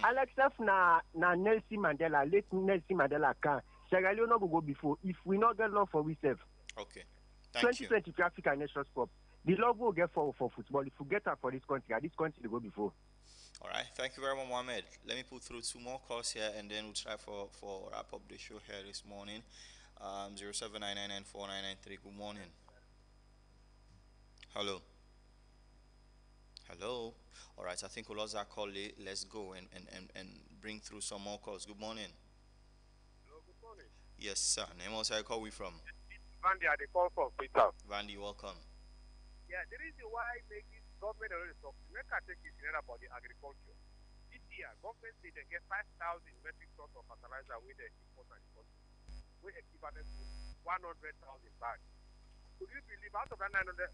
Alexa na Nelson Mandela, late Nelson Mandela can Sierra Leone no go before if we not get love for ourselves. Okay. Thank 2020 you. Africa Nations Cup. The love will get for football. If we get her for this country will go before. All right. Thank you very much, Mohammed. Let me put through two more calls here, and then we'll try for wrap up the show here this morning. 079994993. Good morning. Hello. Hello. All right. I think we lost our call. Let's go and bring through some more calls. Good morning. Hello, good morning. Yes, sir. Name also I call we from. Vandy, I call from Peter. Vandy, welcome. Yeah, the reason why I make this government already talk, make I take it about the agriculture. This year, government say they get 5,000 metric tons of fertilizer with the import and export, with equivalent to 100,000 bags. Could you believe out of that 900,000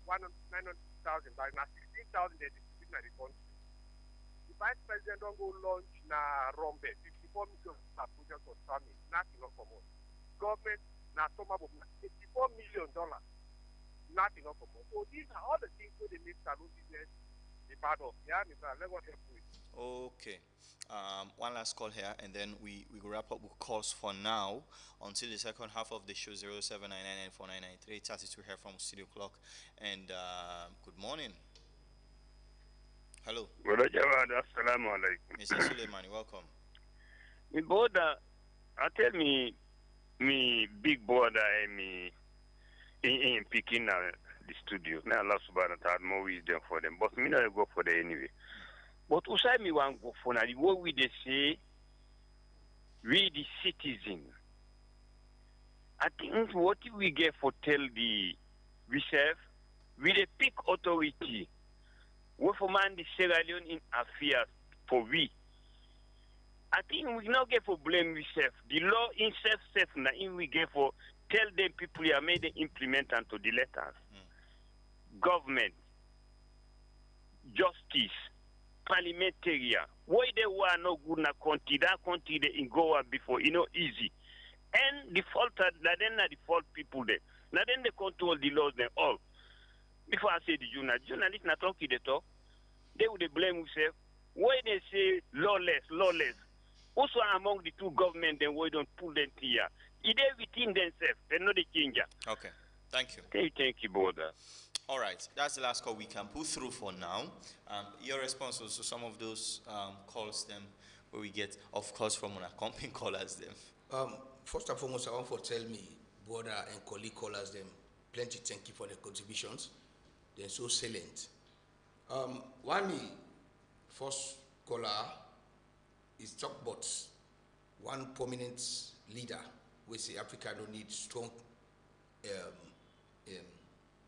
bags, now 16,000 they distribute in the country? The vice president don't go launch na Rombe, 54 million project for farming, not enough for more. Government na sum of $84 million. Not enough for more. So these are all the things where they make salon business the part of. Yeah, Mr. Let us help with. Okay. One last call here, and then we will wrap up with calls for now until the second half of the show. 079994993. 32 here from Studio Clock. And good morning. Hello. Brother Jawad, assalamu alaikum. Mr. Suleiman, welcome. My brother, I tell me big brother me in picking the studio. Now Allah subhanahu wa ta'ala more wisdom for them. But me not go for them anyway. But usai me want go for now. What we they say, we the citizen. I think what we get for tell the we serve, we the pick authority. We for man the Sierra Leone in affairs for we. I think we not get for blame we serve. The law in self na in we get for tell them people are made implement and to the letters. Government, justice, parliamentarian. Why they were no good na country, that country they in go up before, easy. And the fault that then the fault people there. Now then they control the laws then all. Before I say the journalists not talking they talk, they would blame themselves. Why they say lawless. Also among the two government then why don't pull them here. Either within themselves, they know the change. Okay. Thank you. Thank you, brother. All right, that's the last call we can put through for now. Your response to some of those calls, them where we get, of course, from our company callers, them. First and foremost, I want to tell me, brother and colleague callers, them plenty thank you for the contributions. They're so salient. One first caller is talk about one prominent leader. We say Africa don't need strong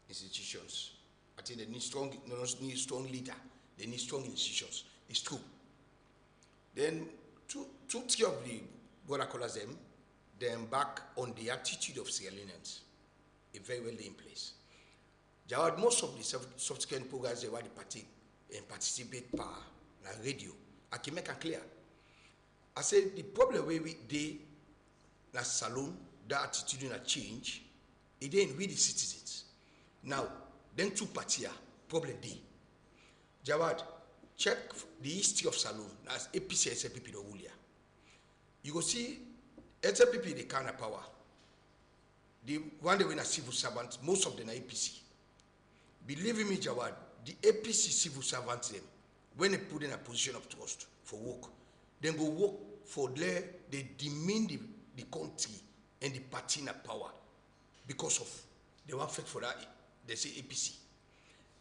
institutions. I think they need strong leader. They need strong institutions. It's true. Then two, three of the brother callers them, they embark on the attitude of Sierra Leoneans. Very well in place. Jawad, most of the subsequent programs they want to participate per radio. I can make it clear. I said the problem where we they na salon, that attitude na change, it ain't with the citizens. Now, then two parties problem day. Jawad, check the history of salon as APC SLPP do Wulia. You go see SLPP the kind of power. The one they win a civil servant, most of them are APC. Believe me, Jawad, the APC civil servants them, when they put in a position of trust for work, then go work for there, they demean the country and the party in power because of they want fight for that. They say APC.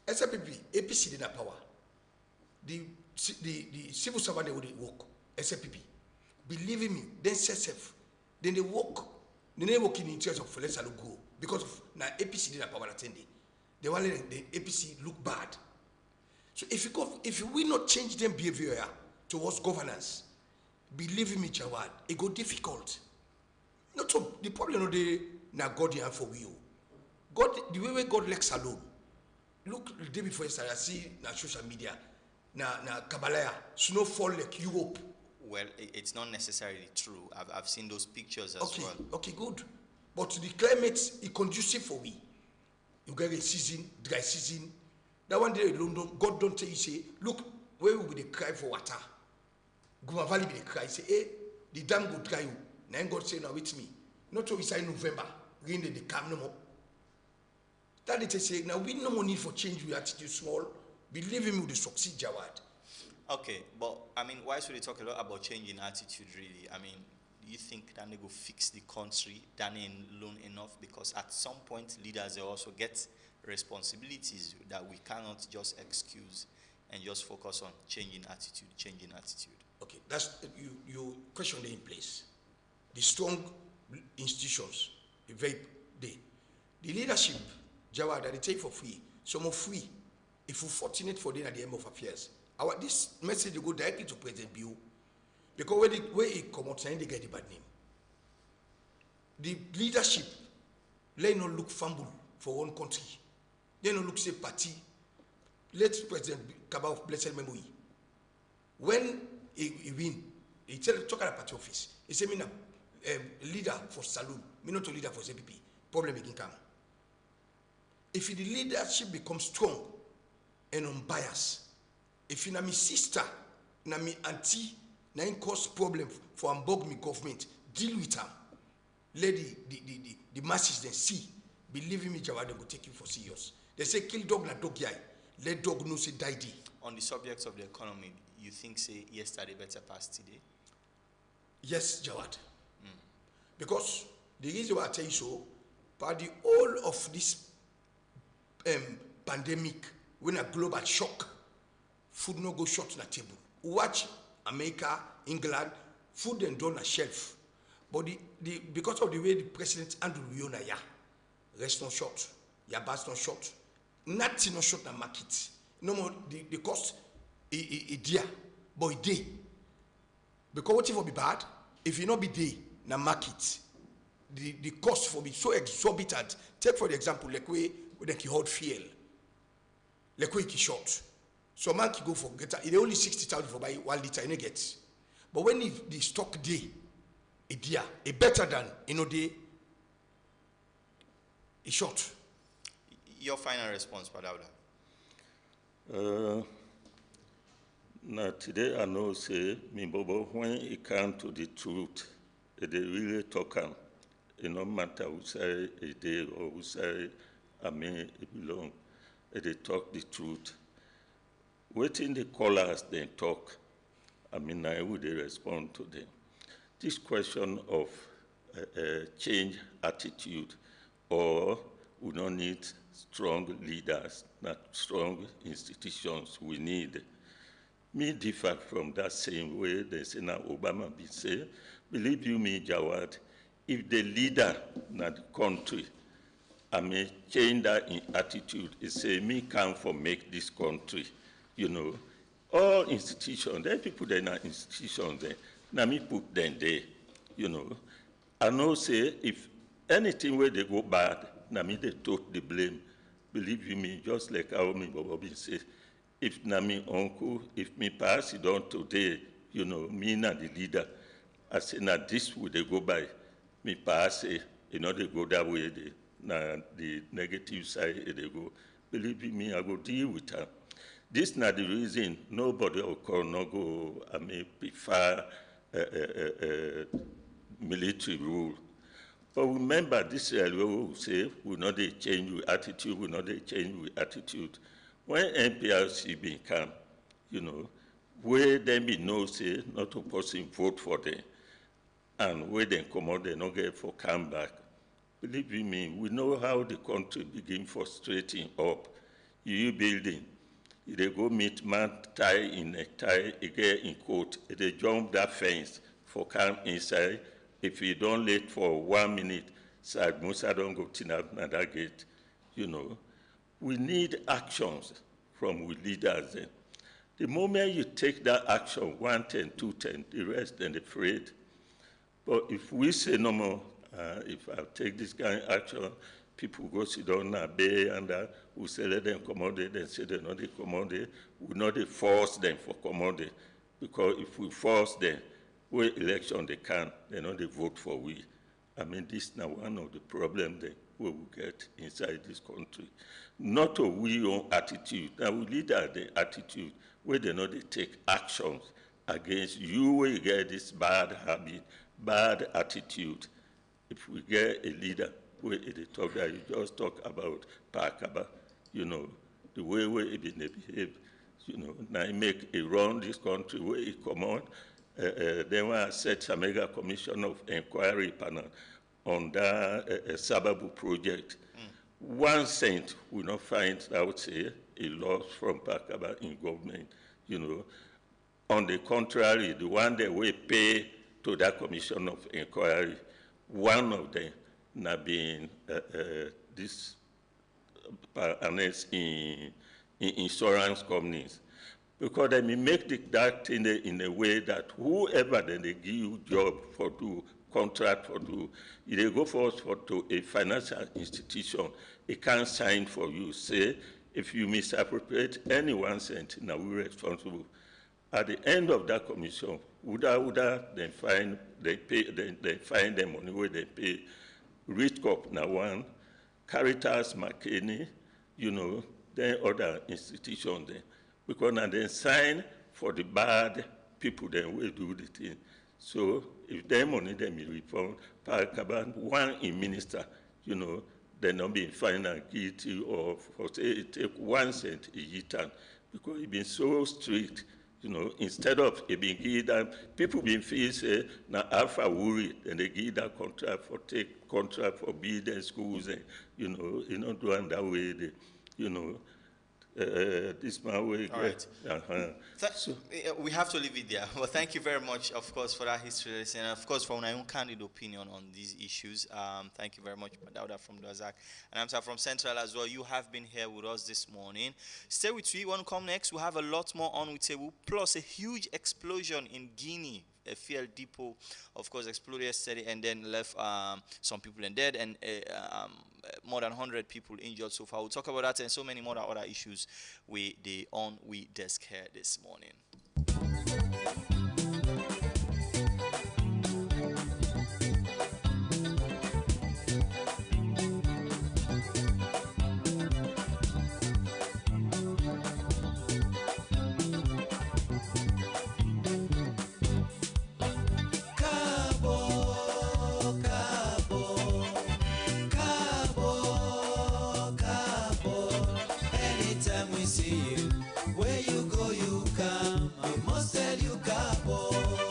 SLPP, APC did not power. the civil servant they would work, SFPP. Believe me, then self, then they work. They work in the interest of let's go because of now APC did a power attending. They want the APC look bad. So if we not change them behavior towards governance, believe me, Jawad, it go difficult. Not so the problem no dey na God here for you. God, the way God lets alone. Look the day before yesterday, I see na social media, na Kabbalaya, snowfall like Europe. Well, it's not necessarily true. I've seen those pictures as well. Okay, good. But the climate is conducive for we. You get a season, dry season. That one day in London, God don't tell you, say, look, where will be the cry for water? Guma Valley be the cry. Say, hey, the dam go dry you. Now God say, now with me. Not till we say November, rain they come no more. That it say, now we no more need for change your attitude small. Believe me, we will succeed, Jawad. Okay, but I mean, why should they talk a lot about changing attitude, really? I mean, do you think that they go fix the country than alone enough? Because at some point, leaders they also get responsibilities that we cannot just excuse and just focus on changing attitude. Okay, that's you question in place. The strong institutions, the leadership, Jawad, that they take for free, some of free. If we're fortunate for them at the end of affairs, this message will go directly to President Bill, because where it come out, they get the bad name. The leadership, let not look fumble for one country. Let not look say party. Let President Kaba of blessed memory. When he win, he talk at the party office. He say me leader for Saloon, me not a leader for ZPP. Problem making come. If the leadership becomes strong and unbiased, if you na me sister, na me auntie, na in cause problem for ambog me government, deal with them. Let the masses then see. Believe me, Jawad, they will take you for serious. They say kill dog na dog yai. Let dog know say die day. On the subject of the economy, you think say yesterday better past today? Yes, Jawad. Because the reason why I tell you so, but the whole of this pandemic, when a global shock, food no go short on the table. Watch America, England, food and done a shelf. But because of the way the president handled Riona, rest not short, your bars not short, nothing not short in the market. No more the cost a dear, but a day. Because what if it be bad? If you not be day in the market, the cost for be so exorbitant. Take for the example, like we can hold fuel, like we can short. So man can go for get it only 60,000 for buy 1 liter in a get. But when the stock day, a dear, a better than day, a short. Your final response, Padauda. Now today I know say me bobo when it comes to the truth, they really talk it no matter who say a day or who say I mean it belong. They talk the truth. Waiting the callers then talk. I mean I would respond to them. This question of change attitude, or we don't need strong leaders, not strong institutions. We need. Me differ from that same way they say now Obama be say, believe you me, Jawad, if the leader in the country, I mean, change that in attitude, it say me come for make this country, all institutions, there are people that are institutions there, now me put them there, I know say if anything where they go bad, now me they take the blame. Believe you me, just like how me Bobby say, if na me uncle, if me pass it on today, me na the leader, I say na this would they go by, me pass it, they go that way, na the negative side they go. Believe me, I go deal with them. This not the reason nobody will call no go. I mean, prefer military rule. But remember, this is what we say we not they change with attitude. We not they change with attitude. When NPRC become, where they be no say not to person vote for them, and where they come out, they not get for come back. Believe me, we know how the country begin frustrating up. You building. They go meet man tie in a tie, again in coat. They jump that fence for come inside. If you don't late for 1 minute, Sir Musa don't go to another gate. You know, we need actions from we leaders. Then. The moment you take that action, 110, 210, the rest then afraid. But if we say no more, if I take this kind of action, people go sit down and bay and we say let them accommodate, then say they not accommodate. We not force them for accommodate. Because if we force them, where election they can, they not they vote for we. I mean, this is now one of the problems that we will get inside this country. Not a we own attitude. Now we leader the attitude where they know they take actions against you where you get this bad habit, bad attitude. If we get a leader where they talk that you just talk about Pakaba, you know, the way he behave, you know, now he make a run this country where he come on. Then when I set a mega commission of inquiry panel on that Sababu project, 1 cent will not find, I would say, a loss from Pakaba in government, you know. On the contrary, the one that we pay to that commission of inquiry, one of them now being this in insurance companies. Because they may make that in a way that whoever then they give you job for do, contract for do, if they go for to a financial institution, it can't sign for you. Say, if you misappropriate any 1 cent, now we're responsible. At the end of that commission, they find they find the money where they pay Rich Corp now one, Caritas, McKinney, you know, then other institutions there. Because now they sign for the bad people, then we do the thing. So if their money then be reformed, one in minister, you know, they not being fined and guilty or for say it take 1 cent a year time. Because it been so strict, you know, instead of it being given, people being feel say now alpha worry, and they give that contract for take contract for building schools, and you know, doing that way, they, you know. This man way. All right. So, we have to leave it there. Well, thank you very much, of course, for that history lesson, and of course, for my own candid opinion on these issues. Thank you very much, Dauda from Dozak, and I'm from Central as well. You have been here with us this morning. Stay with me. When we come next, we have a lot more on with table, plus a huge explosion in Guinea. A fuel depot, of course, exploded yesterday and then left some people dead and more than 100 people injured so far. We'll talk about that and so many more other issues with the We Desk here this morning. See you, where you go, you come. I must tell you, Cabo.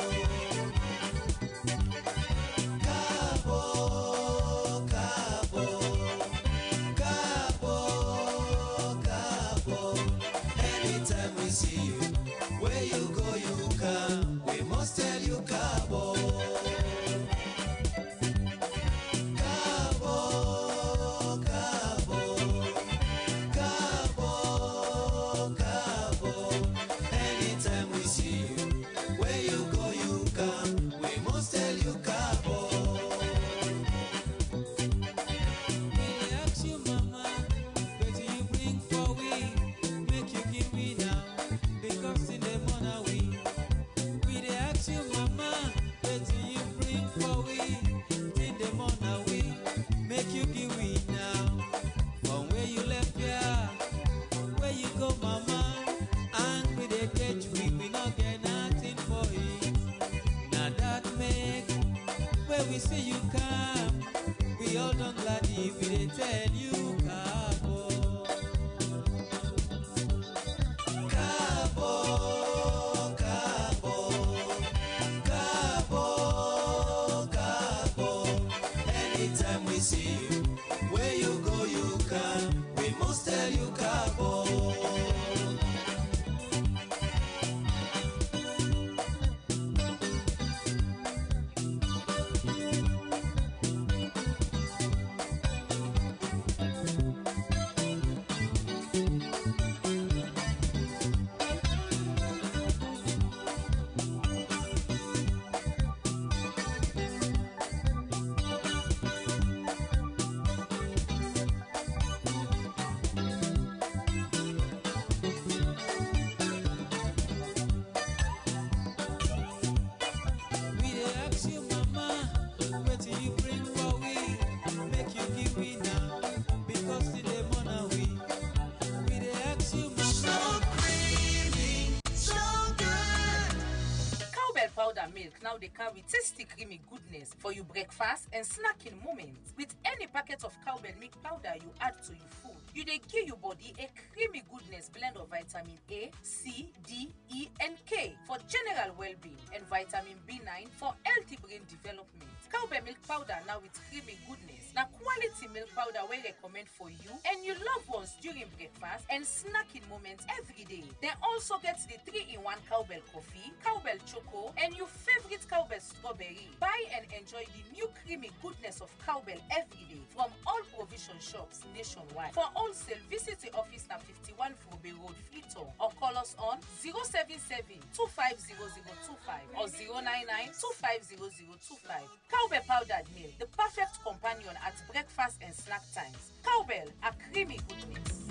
now they carry tasty creamy goodness for your breakfast and snacking moments. With any packet of cowbell milk powder you add to your food, you dey give your body a creamy goodness blend of vitamin A, C, D, E, and K for general well-being and vitamin B9 for healthy brain development. Cowbell milk powder now with creamy goodness. Now quality milk powder we recommend for you and your loved ones during breakfast and snacking moments every day. They also get the 3-in-1 cowbell coffee, cowbell choco, and your favorite cowbell strawberry. Buy and enjoy the new creamy goodness of cowbell every day from all provision shops nationwide. For wholesale, visit the office at 51 Frobe Road, Freetown, or call us on 077 250025 or 099 250025. Cowbell powdered milk, the perfect companion at breakfast and snack times. Cowbell, a creamy goodness.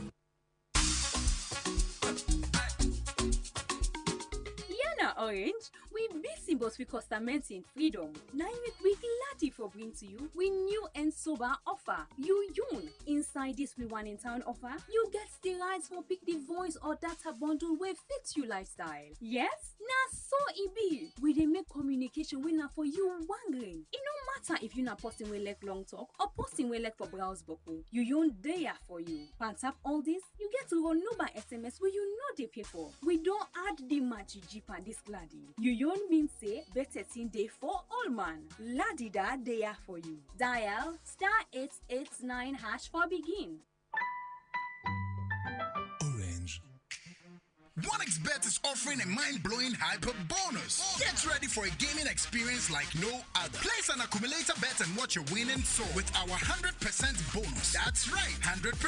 Yana Orange, we busy but we customizing freedom. Now we glad for bring to you we new and sober offer. You inside this we one in town offer, you get the rights for pick the voice or data bundle where fits your lifestyle. Yes, now so it be. We dey make communication winner for you wangling. It no matter if you not posting we like long talk or posting we like for browse boku. You there for you. Pan tap all this, you get to run no by SMS where you know they pay for. We don't add the magic jeeper this gladdy. You mean say better thing day for all man. Ladida they are for you. Dial *889# for begin. Orange. 1xBet is offering a mind-blowing hyper bonus. Get ready for a gaming experience like no other. Place an accumulator bet and watch your winning soar with our 100% bonus. That's right, 100%.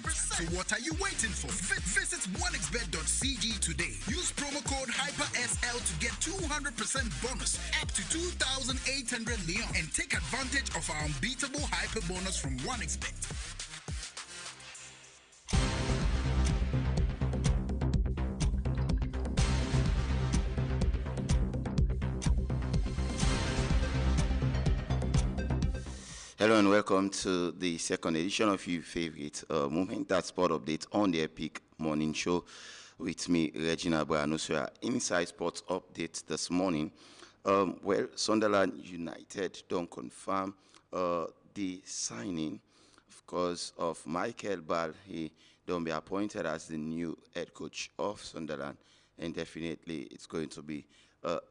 So what are you waiting for? Visit 1xBet.cg today. Use promo code HYPERSL to get 200% bonus up to 2,800 Leon and take advantage of our unbeatable hyper bonus from 1xBet. Hello and welcome to the second edition of your favorite moment, that sport update on the Epic Morning Show with me, Regina Branusua. Inside Sports Update this morning. Well, Sunderland United don't confirm the signing, of course, of Michael Ball. He don't be appointed as the new head coach of Sunderland, and definitely it's going to be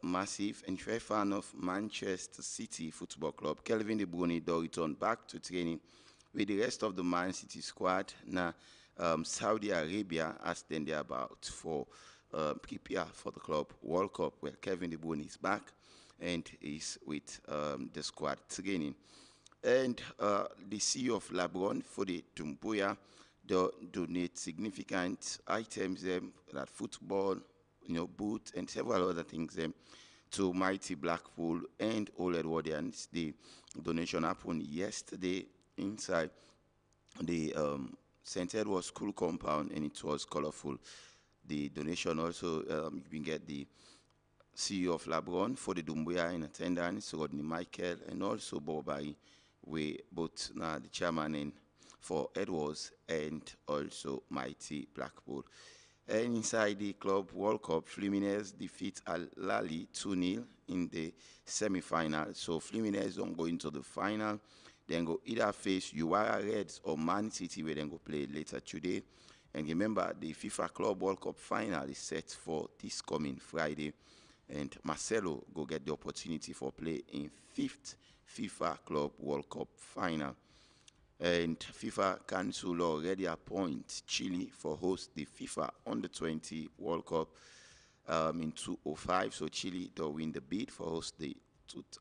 massive. And if you're a fan of Manchester City Football Club, Kevin De Bruyne does return back to training with the rest of the Man City squad. Now, Saudi Arabia has then they're about for prepare for the Club World Cup, where Kevin De Bruyne is back and is with the squad training. And the CEO of LeBron for the Tumbuya donate significant items that football, boot and several other things to Mighty Blackpool and Old Edwardians. The donation happened yesterday inside the St. Edward's School compound, and it was colorful. The donation also, you can get the CEO of LeBron for the Dumbuya in attendance, Rodney Michael, and also Bobai, we both now the chairman and for Edwards and also Mighty Blackpool. And inside the Club World Cup, Fluminense defeat Al Ahly 2-0 in the semi-final. So Fluminense don't go into the final. Then go either face Uwara Reds or Man City, where they go play later today. And remember, the FIFA Club World Cup final is set for this coming Friday. And Marcelo go get the opportunity for play in 5th FIFA Club World Cup final. And FIFA Council already appoint Chile for host the FIFA Under-20 World Cup in 2005. So Chile will win the bid for host the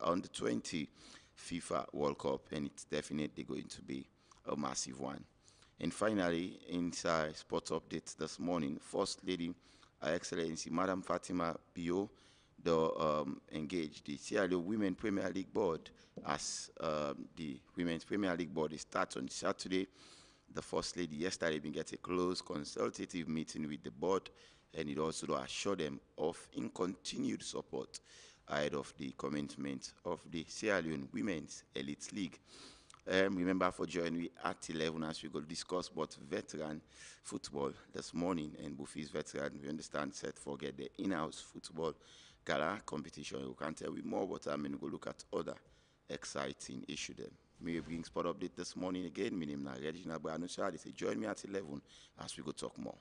Under-20 FIFA World Cup, and it's definitely going to be a massive one. And finally, inside sports updates this morning, First Lady, Her Excellency Madam Fatima Bio, engage the Sierra Leone Women Premier League Board as the Women's Premier League Board starts on Saturday. The First Lady yesterday been get a close consultative meeting with the board, and it also assured them of in continued support ahead of the commencement of the Sierra Leone Women's Elite League. Remember for joining me at 11 as we go discuss about veteran football this morning, and Buffy's veteran, we understand, set for get the in-house football gala competition. You can tell we more, but I mean, go look at other exciting issue then. Me bring sport update this morning again. My name is Regina Branusa. They say join me at 11 as we go talk more.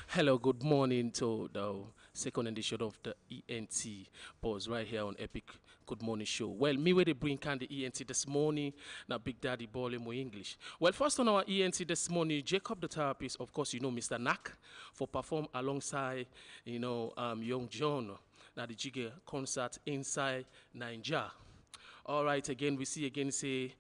Hello, good morning to the second edition of the ENT pause right here on Epic Good Morning Show. Well, me where they bring can the ENT this morning, now Big Daddy Ball in English. Well, first on our ENT this morning, Jacob the therapist, of course, you know Mr. Knack, for perform alongside, Young John, now the Jigger concert inside Nigeria. All right, again, we see again say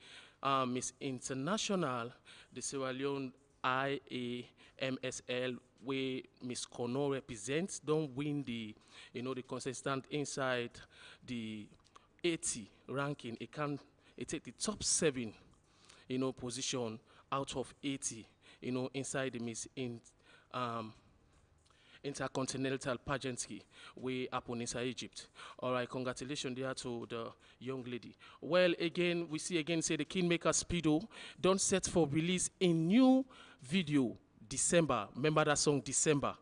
Miss International, the Sierra Leone IAMSL, where Miss Kono represents, don't win the, the contestant inside the 80 ranking. It take the top 7, position out of 80, inside the Miss Intercontinental Pageantry way happen inside Egypt. All right, congratulations there to the young lady. Well, again, we see again say the Kingmaker Speedo don't set for release a new video December. Remember that song December.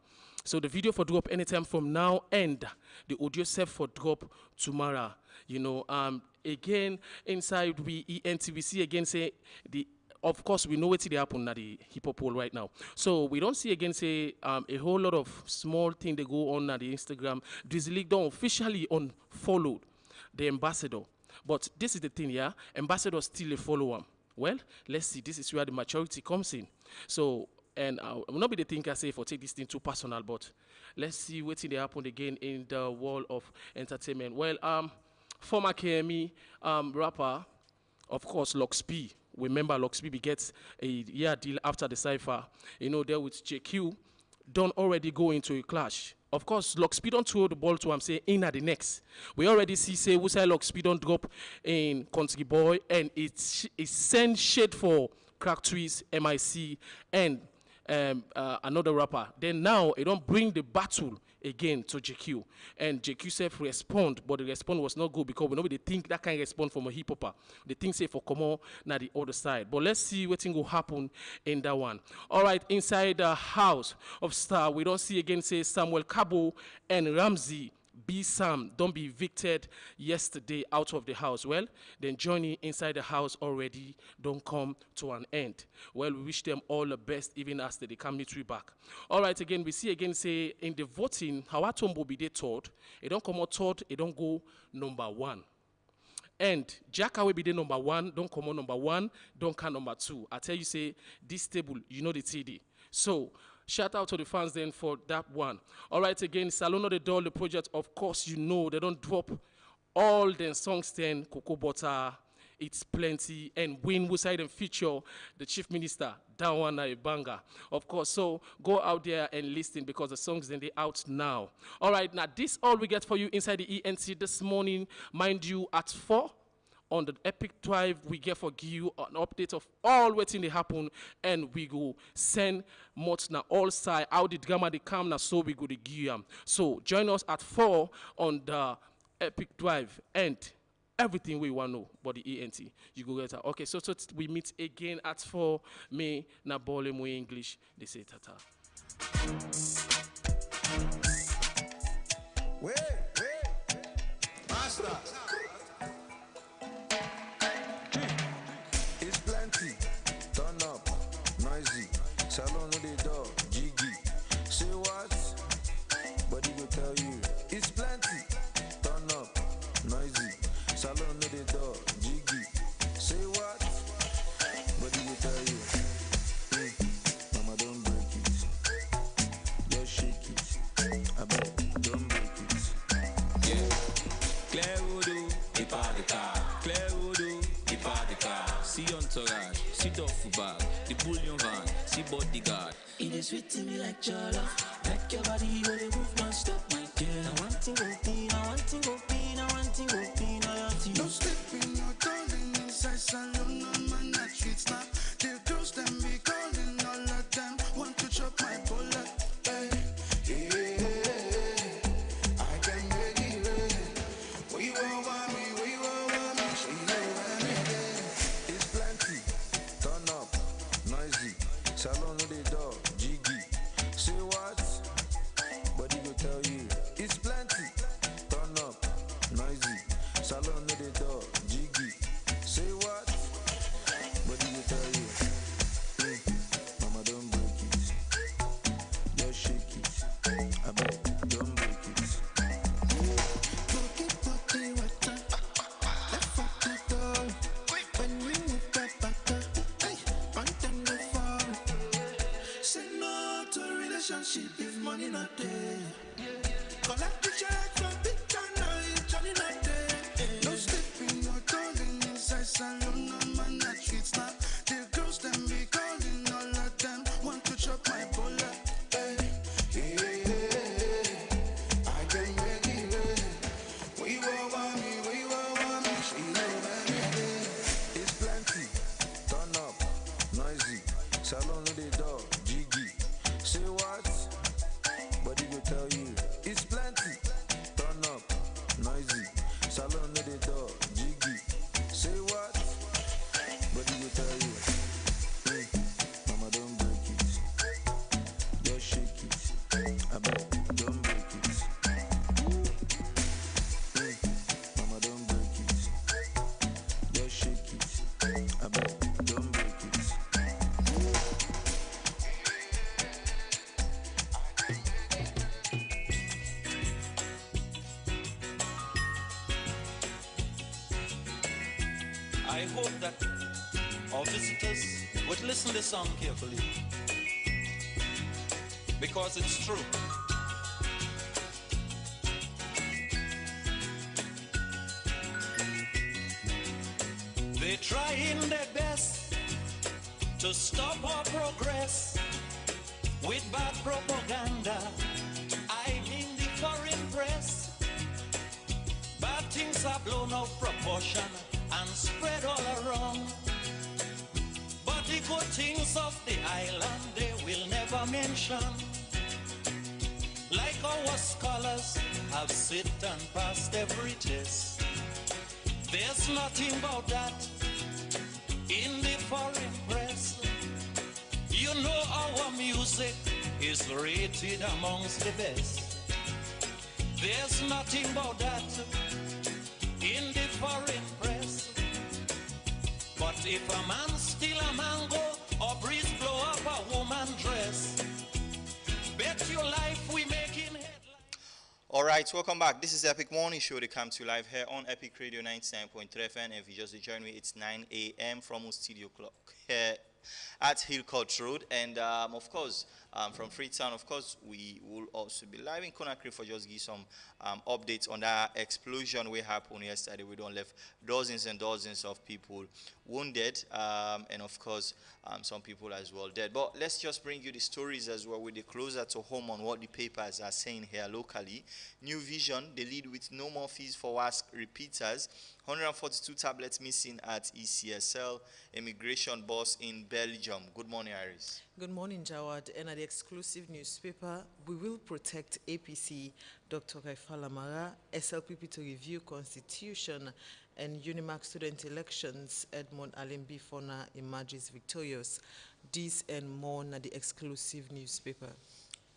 So the video for drop anytime from now, and the audio set for drop tomorrow. Again inside we ENT we see again say the. Of course, we know what's happen at the hip hop world right now. So we don't see again say a whole lot of small thing they go on at the Instagram. This league don't officially unfollowed the ambassador. But this is the thing, yeah. Ambassador still a follower. Well, let's see. This is where the maturity comes in. So, and I will not be the thing I say for take this thing too personal, but let's see what's they happen again in the world of entertainment. Well, former KME rapper, of course, Lux P. Remember, Lux P gets a year deal after the cipher. There with JQ, don't already go into a clash. Of course, Lux P don't throw the ball to him, say in at the next. We already see we say Lux P don't drop in Country Boy, and it's send shade for Crack Twist, MIC, and another rapper. Then now it don't bring the battle again to JQ, and JQ self respond, but the response was not good because nobody think that kind of respond from a hip hopper. They think say for come on now the other side. But let's see what thing will happen in that one. All right, inside the House of Star, we don't see again say Samuel Cabo and Ramsey B. Sam don't be evicted yesterday out of the house. Well, then journey inside the house already don't come to an end. Well, we wish them all the best even as they come military back. All right, again, we see again say in the voting, how Atombo be they third. It don't come out third, it don't go number 1. And Jack will be the number 1, don't come on number 1, don't come number 2. I tell you, say, this table, you know the TD. So, shout out to the fans then for that one. All right, again, Salon of the Doll, the project, of course, you know, they don't drop all the songs then, Cocoa Butter, It's Plenty, and Win Woodside and feature the Chief Minister, Dawana Ibanga. Of course, so go out there and listen because the songs then they out now. All right, now this all we get for you inside the ENC this morning, mind you, at 4. On the Epic Drive, we get for give you an update of all waiting to happen, and we go send much now all side how the drama they come now, so we go to give you. So join us at 4 on the Epic Drive, and everything we want to know about the ENT, you go get that. Okay, so we meet again at 4. Me na bole mo English, they say tata. Wait, master. It's plenty, turn up, noisy, salon no the door, jiggy. Say what? Body will tell you. It's plenty, turn up, noisy, salon no the door, jiggy. Say what? Body will tell you. Hey, mama don't break it, just shake it. I bag, the bullion van, see bodyguard. It is sweet to me like jollof. Make your body when you move non-stop, my girl. I want to go be, I want to go be, I want to go be, I want to. No sleeping, no darling, inside salon, on my night streets now. The girls them be calling, all of them want to chop my bullet. Hey, yeah, I can make it rain. We won't want me, she know where me there. It's plenty, turn up, noisy, salon no the door, jiggy. Say what? Body go tell you. It's plenty, turn up, noisy, salon no the door, jiggy. Say what? Body go tell you. Mama don't break it, just shake it. I bet don't break it. Booty water, left out the door. When we move back, hey, on them the fall. Say no to a relationship if money not there. Collect the check from big time, now you Johnny not there. No sleeping, no darling, inside salon, on my night streets now. The girls them be calling, all of them want to chop my bullet. Hey, yeah, I can make it rain. We won't want me, she know where me there. It's plenty, turn up, noisy, salon no the door, jiggy. Say what? Body go tell you. It's plenty, turn up, noisy, salon no the door, jiggy. Say what? Body go tell you. Mama don't break it, just shake it. I bet don't break it. Mama don't break it, just shake it. I bet don't break it. I hope that our visitors would listen to this song carefully, because it's true. They're trying their best to stop our progress with bad propaganda. I mean the foreign press. Bad things are blown out of proportion and spread all around. But the good things of the island they will never mention. Like our scholars have sit and passed every test. There's nothing about that in the foreign press. You know our music is rated amongst the best. There's nothing about that in the foreign press. But if a man steal a mango or breeze blow up a woman dress, bet your life we making headlines. All right, welcome back. This is Epic Morning Show. They come to you live here on Epic Radio 99.3 FM. If you just join me, it's 9 a.m. from our studio clock here at Hillcourt Road. And of course, from Freetown, of course, we will also be live in Conakry for just give some updates on that explosion we happened yesterday. We don't left dozens and dozens of people wounded, and of course, some people as well dead. But let's just bring you the stories as well with the closer to home on what the papers are saying here locally. New Vision, they lead with no more fees for WASC repeaters. 142 tablets missing at ECSL immigration bus in Belgium. Good morning, Iris. Good morning, Jawad. And at the exclusive newspaper, we will protect APC, Dr. Kaifala Mara, SLPP to review constitution, and Unimac student elections, Edmond Alimbi Fona emerges victorious. This and more at the exclusive newspaper.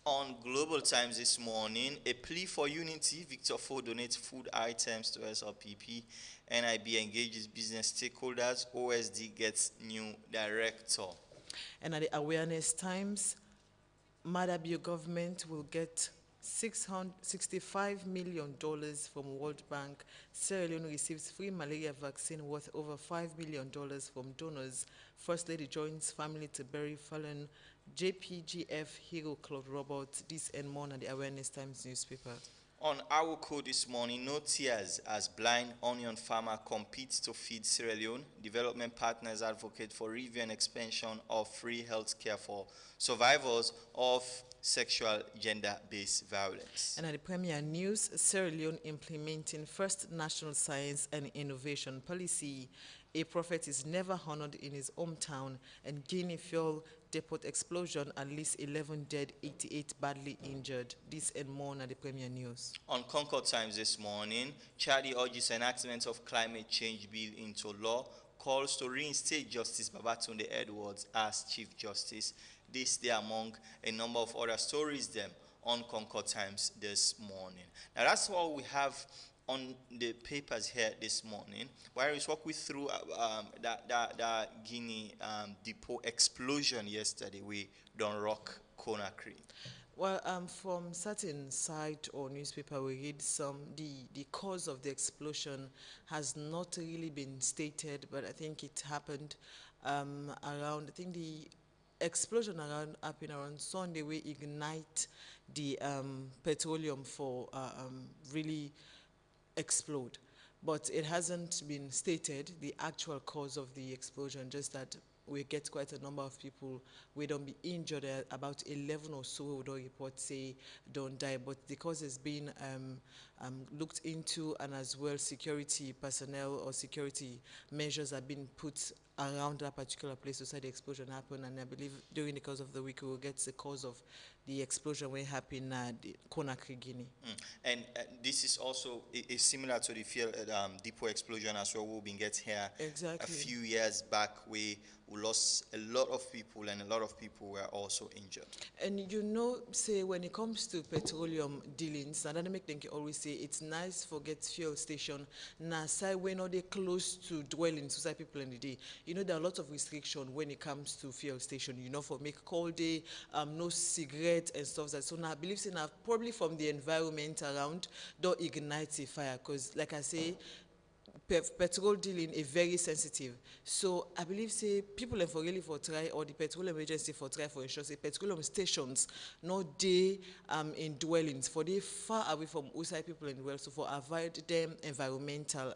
On Global Times this morning, a plea for unity. Victor Fo donates food items to SLPP. NIB engages business stakeholders. OSD gets new director. And at the Awareness Times, Madabio government will get $65 million from World Bank. Sierra Leone receives free malaria vaccine worth over $5 million from donors. First Lady joins family to bury fallen JPGF Hero Club robot. This and more at the Awareness Times newspaper. On our code this morning, no tears as blind onion farmer competes to feed Sierra Leone. Development partners advocate for review and expansion of free health care for survivors of sexual gender-based violence. And at the Premier News, Sierra Leone implementing first national science and innovation policy. A prophet is never honored in his hometown, and Guinea fuel depot explosion, at least 11 dead, 88 badly injured. This and more at the Premier News. On Concord Times this morning, Chadi urges enactment of climate change bill into law, calls to reinstate Justice Babatunde Edwards as Chief Justice. This they among a number of other stories them on Concord Times this morning. Now that's all we have on the papers here this morning. Where is walk we through that Guinea depot explosion yesterday. We don't rock Conakry. Well, from certain site or newspaper, we read the cause of the explosion has not really been stated, but I think it happened around, I think the explosion happened around Sunday. We ignite the petroleum for really explode. But it hasn't been stated, the actual cause of the explosion, just that we get quite a number of people. We don't be injured. About 11 or so we don't report say don't die, but the cause has been looked into, and as well security personnel or security measures have been put around that particular place beside the explosion happened. And I believe during the course of the week we will get the cause of the explosion when it happened at Conakry, Guinea. And this is also is similar to the field depot explosion as well. We've been getting here exactly a few years back. We lost a lot of people, and a lot of people were also injured. And you know, say when it comes to petroleum dealings, and that make them always say it's nice for get fuel station. Now, say when are they close to dwelling society people in the day? You know, there are a lot of restriction when it comes to fuel station. You know, for make call day, no cigarette and stuff like that. So now I believe say now probably from the environment around, don't ignite a fire, because like I say, petrol dealing is very sensitive. So I believe say people for really for try, or the petroleum agency for try for ensure say petroleum stations not they in dwellings, for they far away from outside people in the world, so for avoid them environmental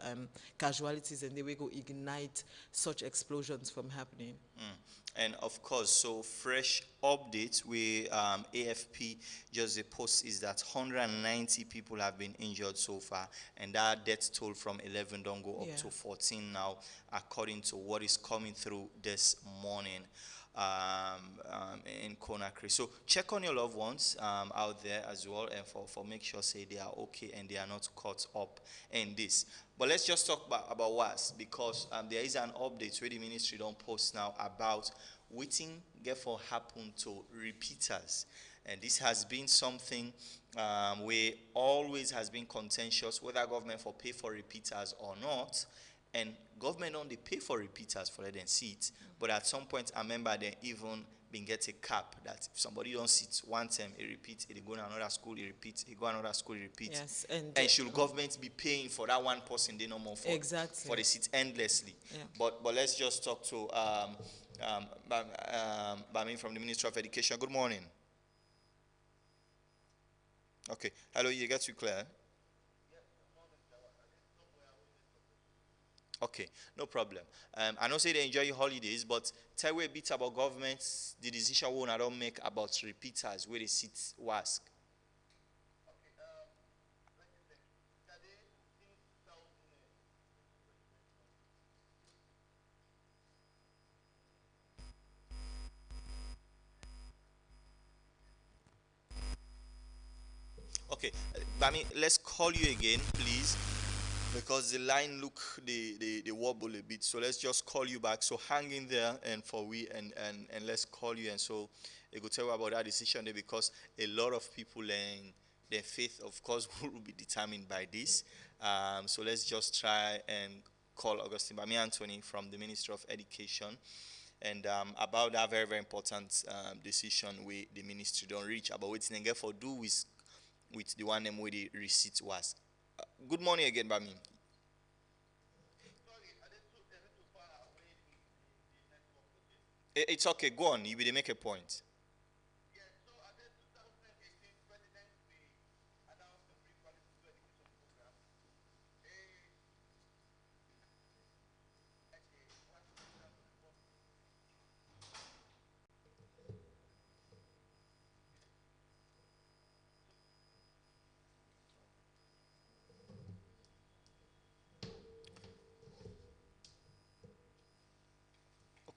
casualties, and they will go ignite such explosions from happening. And of course, so fresh updates with AFP just the post is that 190 people have been injured so far, and that death toll from 11 don't go up to 14 now, according to what is coming through this morning in Conakry. So check on your loved ones out there as well, and for make sure say they are okay and they are not caught up in this. But let's just talk about WAS, because there is an update where the ministry don't post now about waiting get for happen to repeaters. And this has been something where always has been contentious, whether government for pay for repeaters or not. And government only pay for repeaters for them seats, but at some point I remember they even been get a cap that if somebody don't sit one term, he repeats, he go to another school, he repeats, he go another school, he repeats. Yes, and should government be paying for that one person they no more for exactly for the seats endlessly? Yeah. But let's just talk to Bami from the Ministry of Education. Good morning. Okay, hello, you get you clear? Okay, no problem. I know say they enjoy your holidays, but tell me a bit about governments, the decision we don't make about repeaters where they sit WASC. Okay, Bami, let's call you again, please, because the line look they wobble a bit. So let's just call you back. So hang in there and and let's call you, and so you could tell you about that decision there, because a lot of people and their faith, of course, will be determined by this. So let's just try and call Augustine Bami Anthony from the Ministry of Education, and about that very, very important decision we the ministry don't reach about what they get for do with the one name where the receipt was. Good morning again, Bami. It's okay, go on, you will make a point.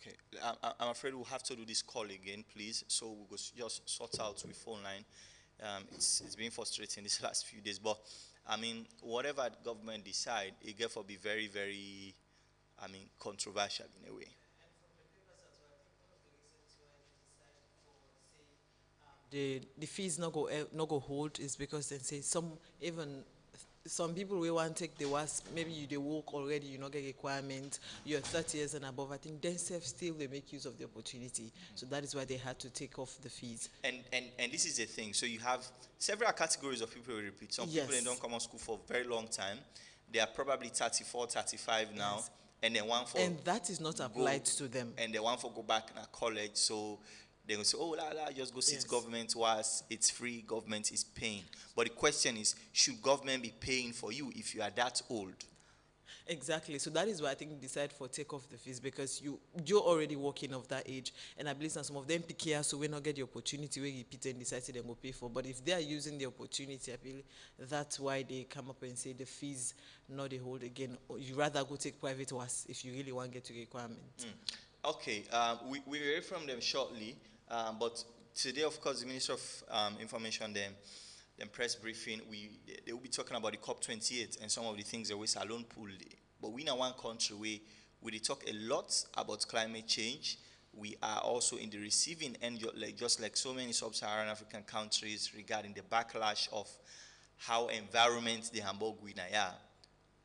Okay, I'm afraid we'll have to do this call again, please. So we'll just sort out with phone line. It's been frustrating these last few days, but I mean, whatever the government decide, it get for be very, very, I mean, controversial in a way. The fees not go hold is because they say some people we want take the was maybe you they work already, you not get requirement, you're 30 years and above. I think themselves still they make use of the opportunity. So that is why they had to take off the fees. And this is the thing. So you have several categories of people we repeat. Some people they Yes. don't come on school for a very long time. They are probably 34, 35 now, Yes. and then one for And that is not applied to them. and they want for go back in a college. So they will say, oh la, just go sit Yes. government whilst it's free, government is paying. But the question is, should government be paying for you if you are that old? Exactly. So that is why I think decide for take off the fees, because you're already working of that age, and I believe that some of them pick here, so we not get the opportunity where repeat and decide they will pay for. But if they are using the opportunity, I believe that's why they come up and say the fees not they hold again. Or you rather go take private was if you really want to get to requirement. Okay, we will hear from them shortly, but today, of course, the Minister of Information, them press briefing, they will be talking about the COP28 and some of the things that we salon pool. But we in one country we dey talk a lot about climate change. We are also in the receiving end, just like so many sub-Saharan African countries, regarding the backlash of how environment the Hamburg we na.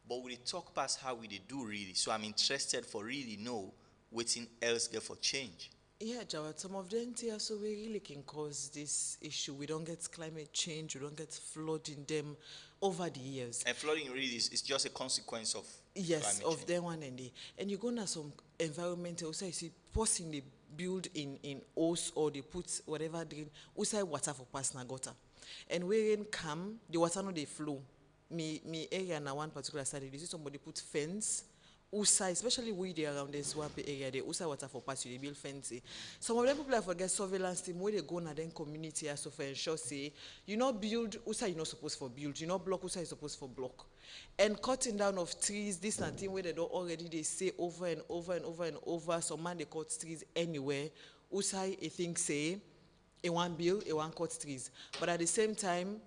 But we dey talk past how we dey do really. So I'm interested for really know waiting else get for change. Yeah, Jawad, some of them here, so we really can cause this issue. We don't get climate change, we don't get flood in them over the years. And flooding really is just a consequence of Yes, climate of change. them one and you go na some environmental, also you see person they build in hose or they put whatever drain, also water for pass na gutter. And where rain come, the water no they flow. Me area na one particular side, you see somebody put fence. USA, especially we there around this swamp area, the USA water for pass you, they build fence. Some of them people have forget surveillance team where they go na then community so for ensure say you not build USA you're not supposed for build, you not block USA is supposed for block. And cutting down of trees, this and thing where they don't already they say over and over and over and over. Some man they cut trees anywhere. USA I think say it one build, it one cut trees. But at the same time,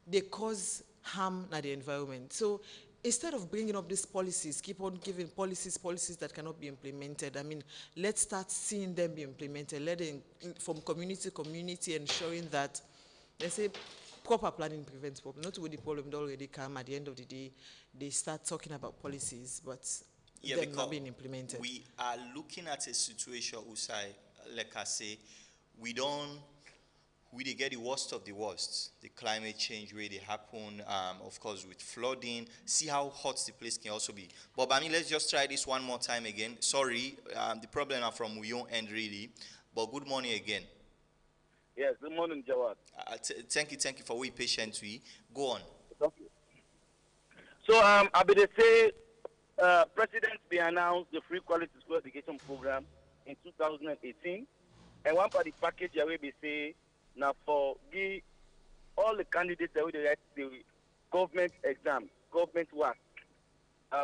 they cause harm na the environment. So instead of bringing up these policies, keep on giving policies that cannot be implemented. I mean, let's start seeing them be implemented. Let them from community to community, ensuring that, let's say, proper planning prevents problem. Not with the problem that already come at the end of the day, they start talking about policies, but them not being implemented. We are looking at a situation, Usai, like I say, we dey get the worst of the worst. The climate change where they happen, of course, with flooding. See how hot the place can also be. But I mean, let's just try this one more time again. Sorry, the problem are from your end really. But good morning again. Yes, good morning, Jawad. Thank you for being patient. We go on. Thank you. So I be say, President be announced the free quality school education program in 2018, and one part of the package will be say. Now for give all the candidates that will write the government exam, government work,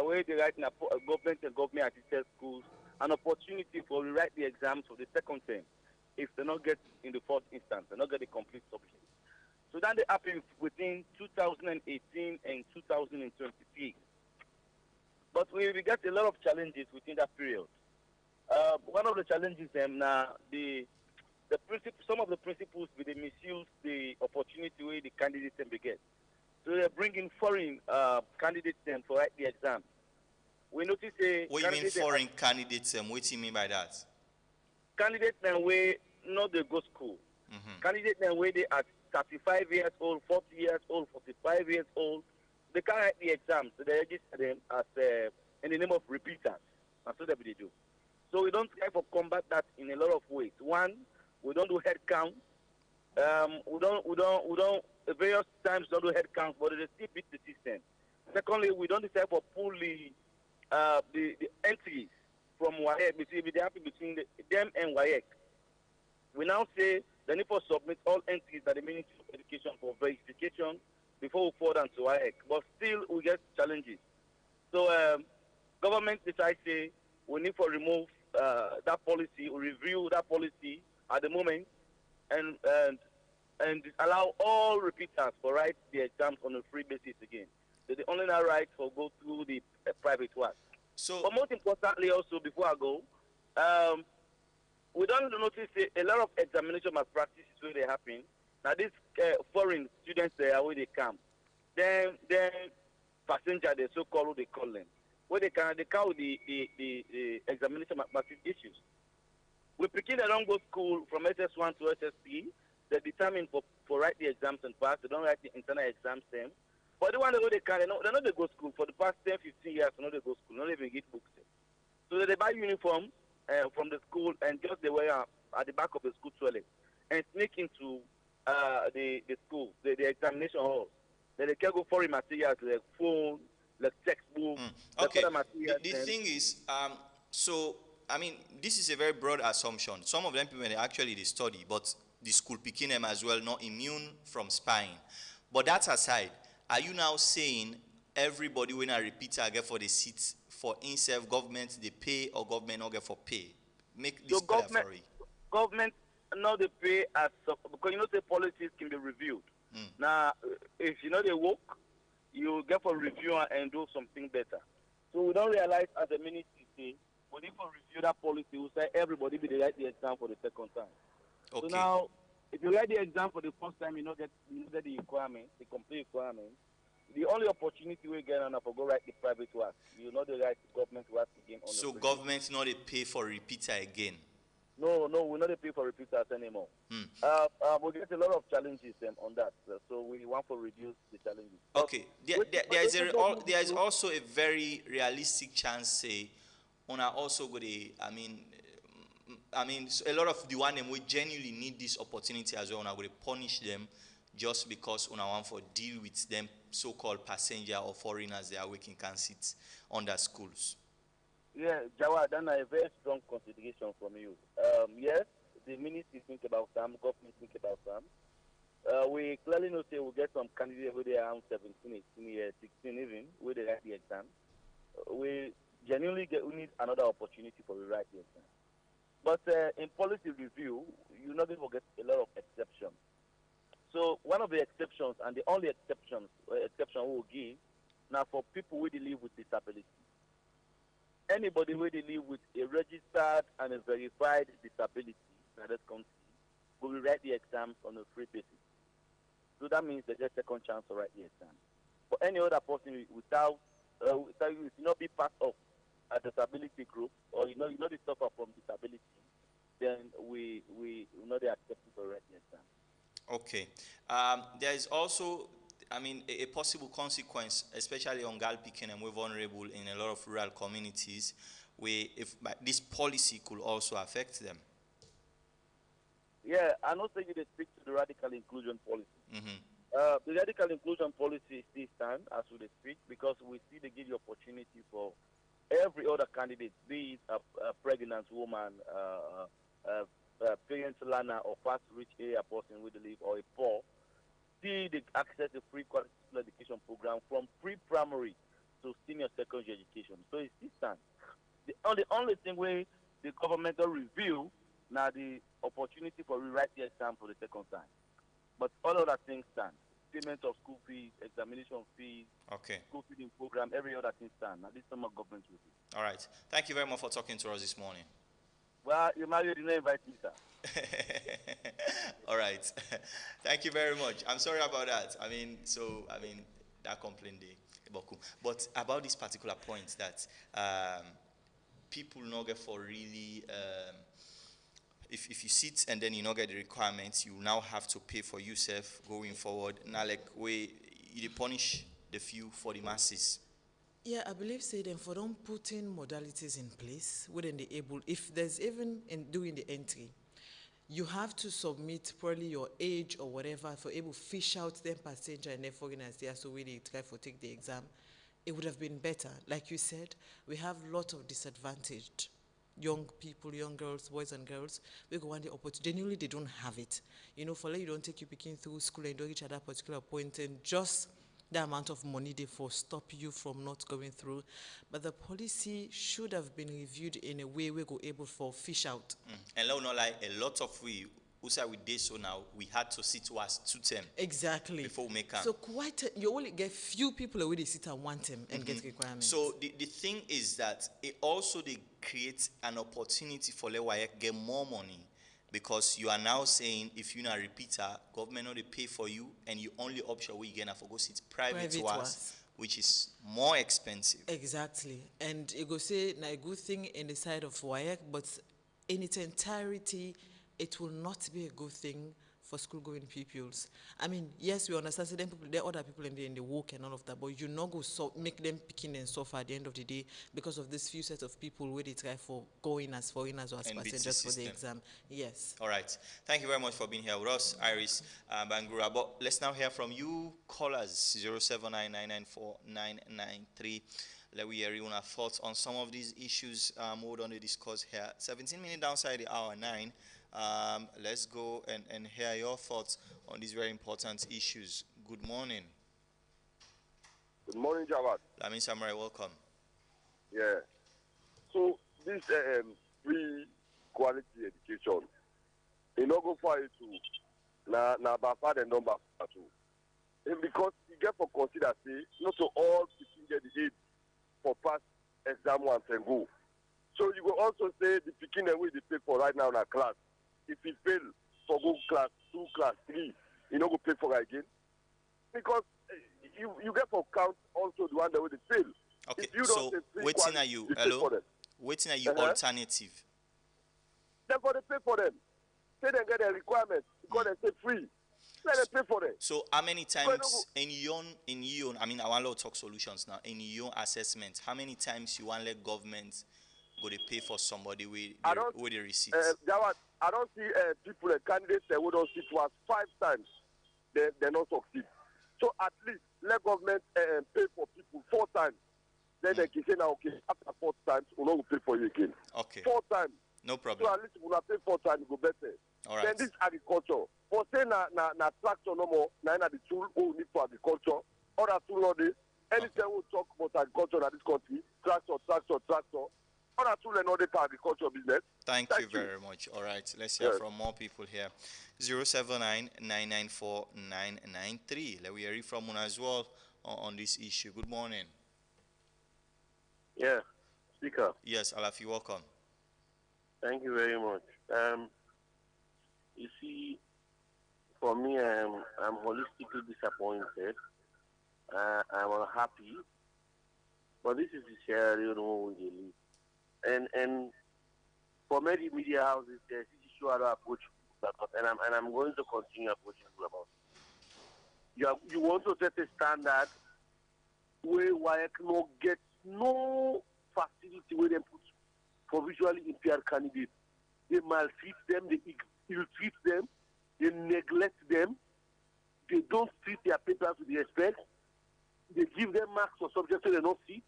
where they write in government and government assisted schools, an opportunity for to write the exams for the second term if they not get in the first instance, they not get the complete subject. So that they happen within 2018 and 2023. But we got a lot of challenges within that period. One of the challenges now some of the principals they misuse the opportunity where the candidates can be get. So they're bringing foreign candidates them for write the exam. We notice what you mean foreign candidates? What do you mean by that? Candidates them where not they go school. Candidates them where they are 35 years old, 40 years old, 45 years old. They can't write the exam, so they register them as in the name of repeaters. That's what they do. So we don't try to combat that in a lot of ways. One, we don't do head count. We don't various times don't do head count, but they still beat the system. Secondly, we don't decide for pull the entries from WAEC between them and WAEC. We now say they need to submit all entries that the Ministry of Education for verification before we forward on to WAEC. But still, we get challenges. So government decides say we need to remove that policy, review that policy at the moment, and allow all repeaters to write the exams on a free basis again. They only now write for go through the private work. So, but most importantly, also before I go, we don't notice a lot of examination malpractices where they happen. Now these foreign students there where they come, then passenger they so called who they call them, where they count the examination malpractice issues. We begin they don't go school from SS1 to SSP. They determine for write the exams and pass. They don't write the internal exams them. But the one that they can, they know they go school for the past 10, 15 years. They know they go school, not even get books. So they buy uniforms from the school and just they wear at the back of the school toilet and sneak into the school, the examination hall. Then they can go foreign materials like phone, like textbook, okay. like other materials. The thing is, so I mean, this is a very broad assumption. Some of them people they actually they study, but the school picking them as well not immune from spying. But that aside, are you now saying everybody when I repeat I get for the seats for in-self government they pay or government not get for pay? Make this so clear for you. Government not they pay as because you know the policies can be reviewed. Now if you know they work, you get for review and do something better. So we don't realize as a ministry say we need to review that policy. We say everybody be write the exam for the second time. Okay. So now if you write the exam for the first time, you know get the requirement, the complete requirement. The only opportunity we get on for go write the private work. You know the right government work again on so the government not they pay for repeater again. No, we not pay for repeaters anymore. We get a lot of challenges on that, so we want to reduce the challenges. Okay, there is also a very realistic chance say, on also go the I mean, so a lot of the one them we genuinely need this opportunity as well. Una go to punish them just because una want for deal with them so-called passenger or foreigners they are working can sit under schools. Yeah, Jawad, that's a very strong consideration from you. Yes, the ministry think about them, government think about them. We clearly know say we get some candidates who they are around 17, 18 years, 16 even, where they write the exam. We genuinely we need another opportunity for we write the exam. But in policy review, you're not going to get a lot of exceptions. So one of the exceptions, and the only exception we will give, now for people who live with disability. Anybody who live with a registered and a verified disability in this country will write the exams on a free basis. So that means they get second chance to write the exam. For any other person without you not be part of a disability group or you know the suffer from disability, then we know they accept to write the exam. Okay. There is also, I mean, a possible consequence, especially on girl picking and we're vulnerable in a lot of rural communities, where if this policy could also affect them. Yeah, I know say you speak to the radical inclusion policy. The radical inclusion policy still stand as we speak because we see they give you opportunity for every other candidate, be it a pregnant woman, parent learner, or fast rich area person with live or a poor. See the access to free quality education program from pre-primary to senior secondary education. So it's this time. The only thing where the governmental review now the opportunity for rewrite the exam for the second time. But all other things stand. Payment of school fees, examination fees, school feeding program, every other thing stand. Now this summer government review. All right. Thank you very much for talking to us this morning. Well, you married, didn't invite me, sir. All right. Thank you very much. I'm sorry about that. That complaint day. But about this particular point that people not get for really, if you sit and then you not get the requirements, you now have to pay for yourself going forward. Now, like, you punish the few for the masses. Yeah, I believe say then for them putting modalities in place, wouldn't they able, if there's even in doing the entry, you have to submit probably your age or whatever for able fish out them passenger and their foreigners there so when they try to take the exam, it would have been better. Like you said, we have a lot of disadvantaged young people, young girls, boys and girls, we go want the opportunity. Genuinely, they don't have it. You know, for like you don't take you picking through school and don't reach at that particular point and just the amount of money they for stop you from not going through. But the policy should have been reviewed in a way we go able for fish out. And let not like a lot of we who say we did so now, we had to sit to us 2 term. Exactly. Before we make them. So you only get few people who they sit and want them and get requirements. So the thing is that it also they create an opportunity for Lewayek get more money, because you are now saying if you're not a repeater, government not they pay for you, and you only option where you get for go sit private was, which is more expensive. Exactly. And you go say na a good thing in the side of WAEC, but in its entirety, it will not be a good thing for school-going pupils. I mean, yes, we understand so there are other people in the work and all of that, but you not go make them picking and suffer at the end of the day because of this few set of people where they try for going as foreigners or as passengers for the exam. Yes. All right. Thank you very much for being here with us, Iris Bangura. But let's now hear from you, callers, 079994993. Let we hear your thoughts on some of these issues we're going to discuss here. 17 minutes downside the hour 9. Let's go and hear your thoughts on these very important issues. Good morning. Good morning, Jawad. Lamin Samurai, welcome. Yeah. So this free quality education, you know, go for it too. Na bafad and number too. And because you get for consider say not to all people get the aid for pass exam once and go. So you will also say the picking and we they pay for right now in a class. If he fail for go class 2, class 3, you know go pay for it again. Because you get for count also the one that will fail. Okay, if you so waiting are you? Hello? Waiting are you alternative? Therefore they pay for them. Say they get a requirement because they say free. Let them pay for them. So how many times in your I mean I want to talk solutions now, in your assessment, how many times you want let government go to pay for somebody with the receipts? I don't see people, candidates who don't sit to us 5 times, they not succeed. So at least let government pay for people 4 times. Then they can say now, okay, after 4 times, we will pay for you again. Okay. 4 times. No problem. So at least if we pay 4 times, it go better. All right. Then this agriculture. For say na tractor no more, na the tool we need for agriculture. Other tool no dey. Anytime we talk about agriculture in this country, tractor. Other tool and other for agriculture business. Thank you very much. All right, let's hear from more people here. 079994993. Let we hear from one as well on this issue. Good morning. Yeah, speaker. Yes, Alafi, welcome. Thank you very much. You see, for me, I'm holistically disappointed. I'm unhappy. But this is the Sierra Leone we live. And for many media houses, there's this issue I don't approach about, and I'm going to continue approaching you about it. You want to set a standard where WAEC no get no facility where they put for visually impaired candidates. They maltreat them, they ill-treat them, they neglect them, they don't treat their papers with respect, they give them marks for subjects they don't see.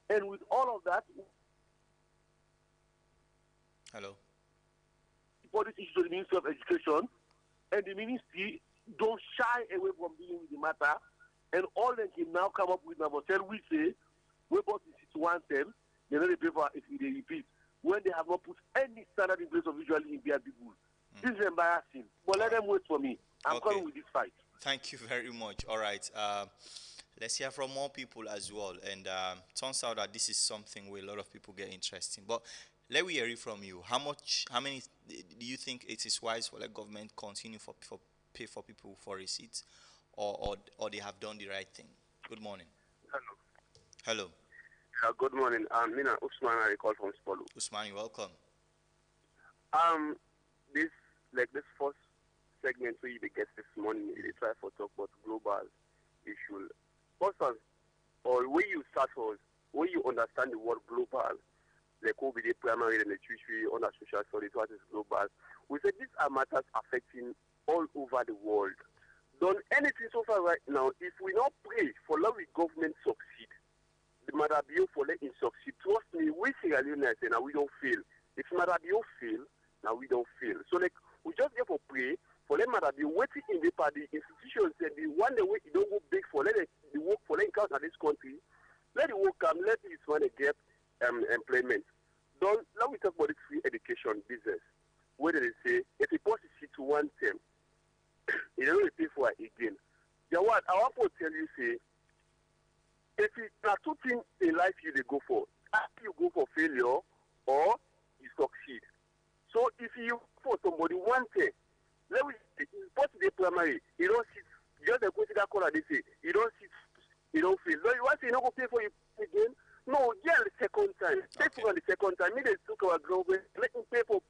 And with all of that, hello. For this issue to the Ministry of Education, and the ministry don't shy away from dealing with the matter, and all they can now come up with number 10, we say, we bought the 61 term, they know the paper if they repeat, when they have not put any standard in place of visually impaired people. This is embarrassing, but let them wait for me. I'm coming with this fight. Thank you very much. All right. Let's hear from more people as well. And turns out that this is something where a lot of people get interested in. But let me hear it from you. How many do you think it is wise for the government continue for pay for people for receipts, or they have done the right thing? Good morning. Hello. Good morning. Mina Usman, I call from Spolu. Usman, you're welcome. This first segment where you get this morning, they try to talk about global issue. First of all, where you start was, where you understand the word global, like over the primary and the tertiary under social studies, what is global. We said these are matters affecting all over the world. Done anything so far right now, if we not pray for let the government succeed, the Madabio for letting succeed, trust me, we Sierra Leone now we don't fail. If Madabio fail, now we don't fail. So like we just get for pray for them matter, the waiting in the party institutions said the one the way you don't go big for let the work for them count at this country, let the work come, let this one get employment. Don't now we talk about the free education business. Where they say if a post is to one term, you don't really pay for it again. Yeah, what I want to tell you say if it's not two things in life you they go for, either you go for failure or you succeed. So if you for somebody one thing, let me post the primary, you don't sit just a question that color they say, you don't sit, you don't fail. No, you want to say you don't go pay for it again? No, yeah, the second time. Pay for the second time. Me they took our government, let me pay for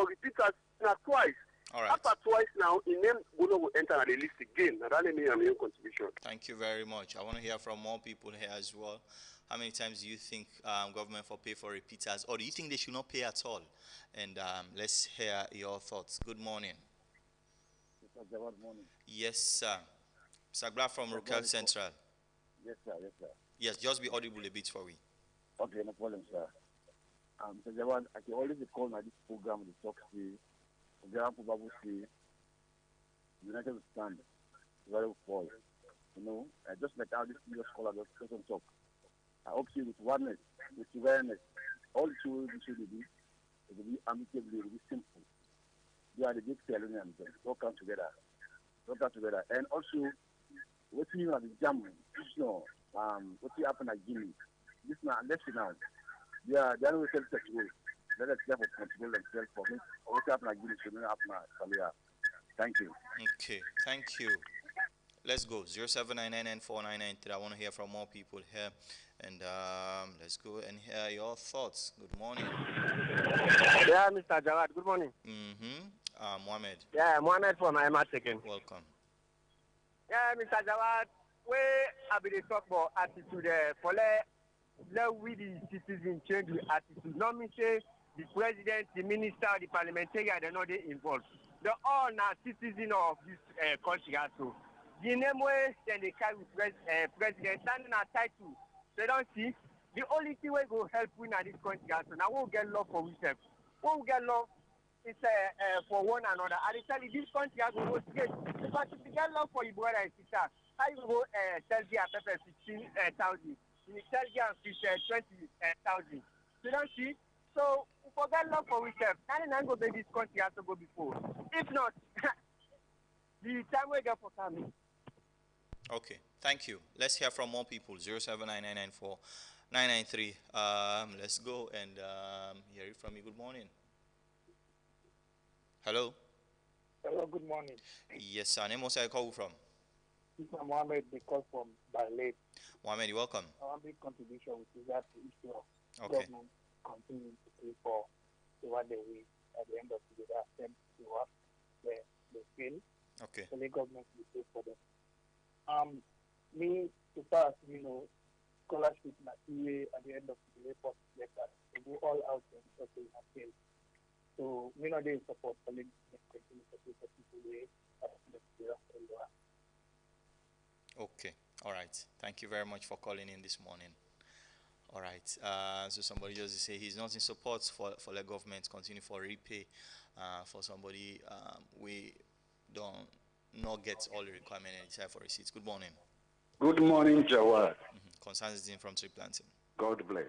repeaters now twice. All right. After twice now, in name will enter the list again. And that is my main contribution. Thank you very much. I want to hear from more people here as well. How many times do you think government for pay for repeaters, or do you think they should not pay at all? And let's hear your thoughts. Good morning. Good morning. Yes, sir. Sagla from Rokel Central. Yes, sir. Yes, sir. Yes, just be audible a bit for me. Okay, no problem, sir. So Jawad, I can always call my this program the talk to program probably say United we stand very fall. You know, just like how this previous caller just doesn't talk. I hope you with oneness, with awareness, all the tools we should do, it will be amicably, it will be simple. You are the big telling them, all come together. All come together. And also, what you have the jam, you know, what you happen at Guinea. This now, let's see now. They are no self-sexual. Let us therefore control themselves for me. What happened at Guinea should not happen at Salia. Thank you. Okay, thank you. Let's go. 07999499. I want to hear from more people here. And let's go and hear your thoughts. Good morning. Yeah, Mr. Jawad. Good morning. Mohammed. Yeah, Mohammed from EMS again. Welcome. Yeah, Mr. Jawad, we have been talk about attitude for let we the citizens change the attitude. Not me say the president, the minister, the parliamentarian, they're not involved. They're all now citizens of this country also. The name way then they carry president standing at title. They don't see the only thing we go help win at this country also. Now we'll get love for ourselves. We'll get love is for one another. And they tell you this country has to go straight. Because if you get love for your brother and sister, how you go sell their pepper 15,000? You sell their fish 20,000. You don't see? So we forget love for ourselves. And then go make this country has to go before. If not, the time we get for coming. Okay, thank you. Let's hear from more people. 0799949993. Let's go and hear it from you. Good morning. Hello. Hello, good morning. Yes, sir. Name also I call you from? This is Mohammed, they call from Ballet. Mohammed, you're welcome. Our big contribution with regard to issue of Okay. government continuing to pay for what they will at the end of the day, they have them to work where they fail. Okay. So the government will pay for them. Me, to pass, you know, scholarship material at the end of the day, post letter, to go all out and so they have failed. So, we know they support for the continue to pay for people way at the end of the day. Okay. All right. Thank you very much for calling in this morning. All right. So somebody just say he's not in support for the government continue for repay for somebody we don't not get all the requirement and decide for receipts. Good morning. Good morning, Jawad. Concerns in from Tree Planting. God bless.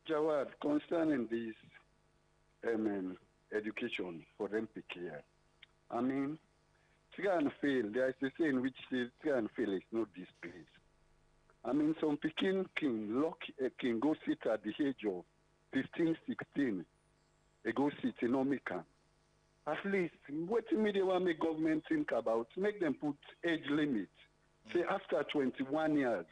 Jawad, concerning this education for them here, I mean, try and fail. There is a saying which says try and fail is not disgrace. I mean, some Peking can go sit at the age of 15, 16. They go sit in Omicron. At least, what media want make government think about? Make them put age limit. Say after 21 years,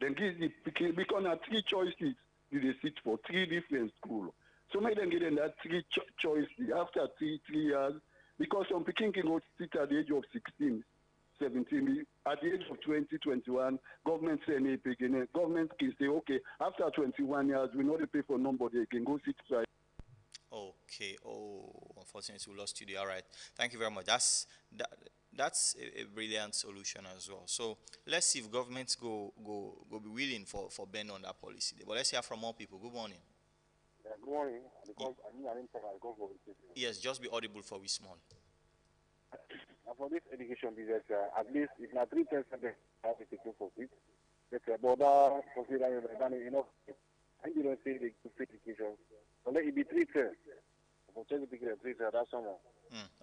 then give the Peking, because now 3 choices you they sit for 3 different schools. So make them give them that 3 choices after 3 years, because some Peking can go sit at the age of 16. 17, at the age of 20, 21, government say any again. Government can say, okay, after 21 years, we know they pay for nobody, they can go sit right. Okay. Oh, unfortunately, we lost you there. All right. Thank you very much. That's a brilliant solution as well. So let's see if governments go be willing for ban on that policy. But let's hear from more people. Good morning. Good morning. Because I didn't talk, I go for it. Yes, just be audible for we small. for this education business, at least if not 3 times they have to take for it. That's a border consider enough. And you don't say the free education. So let it be 3 times. For 3 times, that's someone.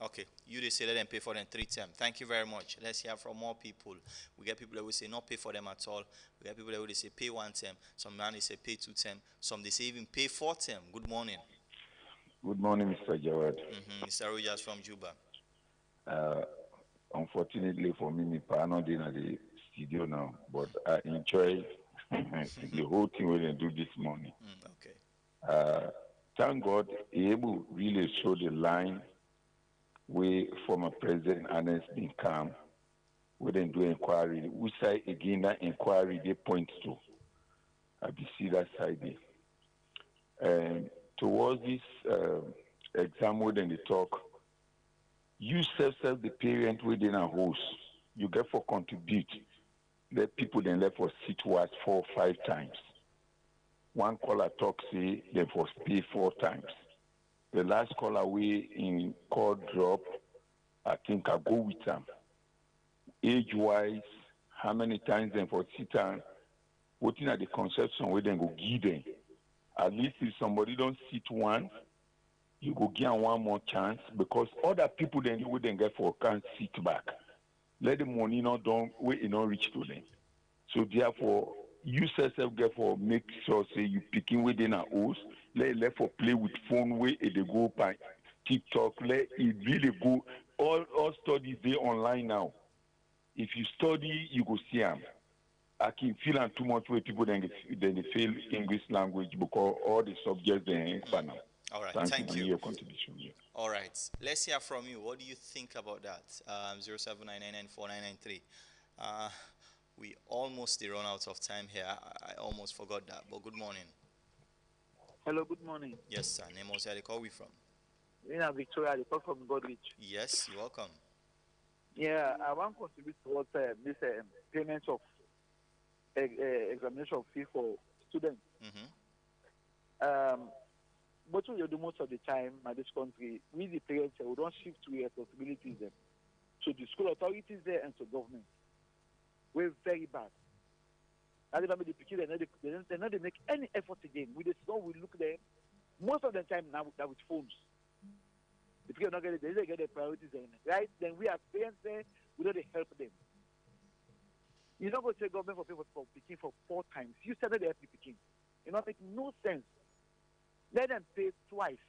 Okay, you they say let them pay for them 3 terms. Thank you very much. Let's hear from more people. We get people that will say not pay for them at all. We get people that will say pay 1 term. Some man they say pay 2 term. Some they say even pay 4 term. Good morning. Good morning, Mr. Jawad. Mr. Rogers from Juba. Unfortunately for me, I'm not in the studio now, but I enjoy the whole thing we didn't do this morning. Okay. Thank God, he able really show the line where former President Ernest been calm. We didn't do inquiry. We say again that inquiry they point to. I be see that side there. And towards this exam within the talk, you self the parent within a host. You get for contribute. Let people then let for sit watch 4 or 5 times. One caller talk say they for pay 4 times. The last caller we in call drop, I think I go with them. Age wise, how many times then for sit down, putting at the conception where then go give them. At least if somebody don't sit once, you go give them 1 more chance because other people then you would then get for can't sit back. Let the money not done where it not reach to them. So therefore, you yourself get for make sure say you picking within a host, let for play with phone where they go by TikTok, let it really go. All studies they online now. If you study, you go see them. I can feel on too much where people then they fail English language because all the subjects they answer now. All right, thank you for your contribution. Yeah. All right, let's hear from you. What do you think about that? 079994993. We almost run out of time here. I almost forgot that. But good morning. Hello, good morning. Yes, sir. Name was where they call we from? I'm Victoria. I call from Godwich. Yes, you're welcome. Yeah, I want to contribute towards this payment of examination fee for students. What we do most of the time in this country, we the parents we don't shift to responsibilities them. So the school authorities there and to government. We're very bad. And if I the picture, they not make any effort again. We just go, we look there. Most of the time now with phones. The people not get they get their priorities there. Right? Then we as parents there, we don't help them. You don't go to the government for people for picking for 4 times. You started the picking. It not make no sense. Let them pay twice.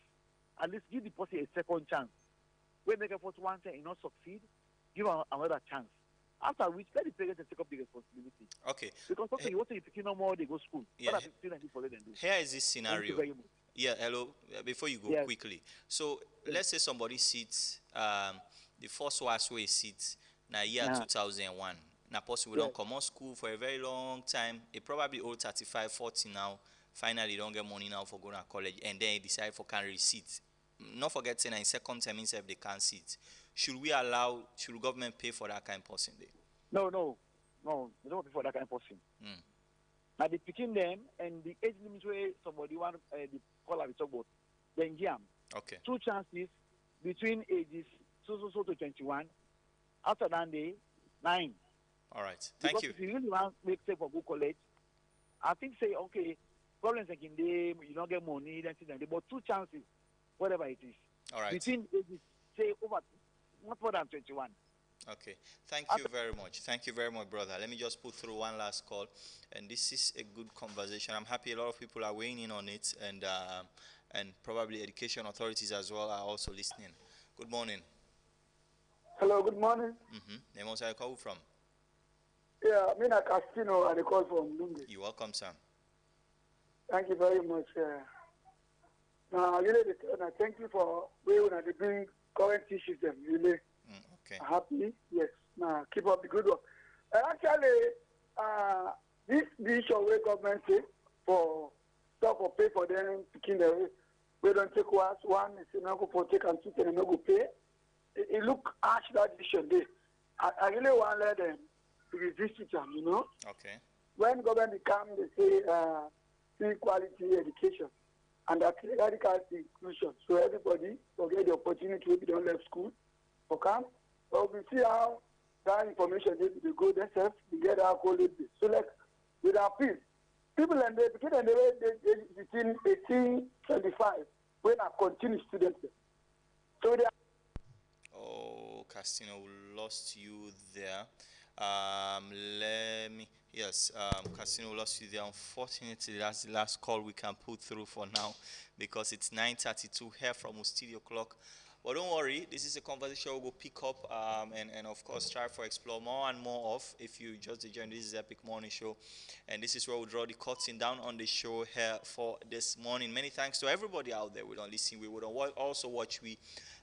At least give the person a second chance. When they get 1 time and not succeed, give them another chance. After which, let the parents take up the responsibility. Okay. Because you want to picking no more, they go school. Yeah. What are the for them do? Here is this scenario. Thank you very much. Yeah, hello. Before you go quickly. So let's say somebody sits, the first was way sits na year 2001. Now possibly don't come on school for a very long time. It probably old 35, 40 now. Finally don't get money now for going to college and then decide for can receipt. Not forgetting in second term if they can't sit. Should government pay for that kind of person there? No, they don't pay for that kind of person. Now they picking them and the age limit where somebody want the caller we talk about, then give them. Okay. 2 chances between ages so to 21. After that day, 9. All right. Thank you. If you really want to make say for good college, I think say okay, problems like in them, you don't get money, then but 2 chances, whatever it is. All right. Between ages say over not more than 21. Okay. Thank you very much. Thank you very much, brother. Let me just put through one last call. And this is a good conversation. I'm happy a lot of people are weighing in on it, and probably education authorities as well are also listening. Good morning. Hello, good morning. Name was I call from? Yeah, I'm in a Castino and I call from Lungi. You're welcome, sir. Thank you very much. Now, really, thank you for where they bring current issues. Them really happy. Yes. Now, keep up the good work. Actually, this issue where government say for stuff or pay for them picking the we don't take one. It's not go for take and 2 and not go pay. It look harsh that issue there. I really want to let them revisit them. You know. Okay. When government come, they say free quality education. And that radical inclusion. So everybody will get the opportunity to be done left school for come So we see how that information is they go themselves, they get alcohol, they select with appeal. People and they begin and they between 1825 when I continue students. So they Oh, Castino, we lost you there. Let me. Yes, Casino lost you there. Unfortunately, that's the last call we can put through for now because it's 9:32 here from our studio clock. But don't worry, this is a conversation we'll pick up and of course try for explore more and more of if you just join this is Epic Morning Show. And this is where we draw the curtain down on the show here for this morning. Many thanks to everybody out there. We don't listen, we would also watch we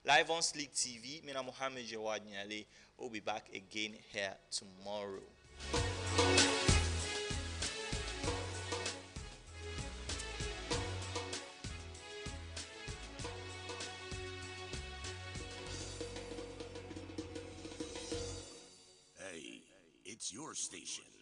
live on Sleek TV. Mina Mohammed Jawad Nyale. We'll be back again here tomorrow. Hey, it's your station.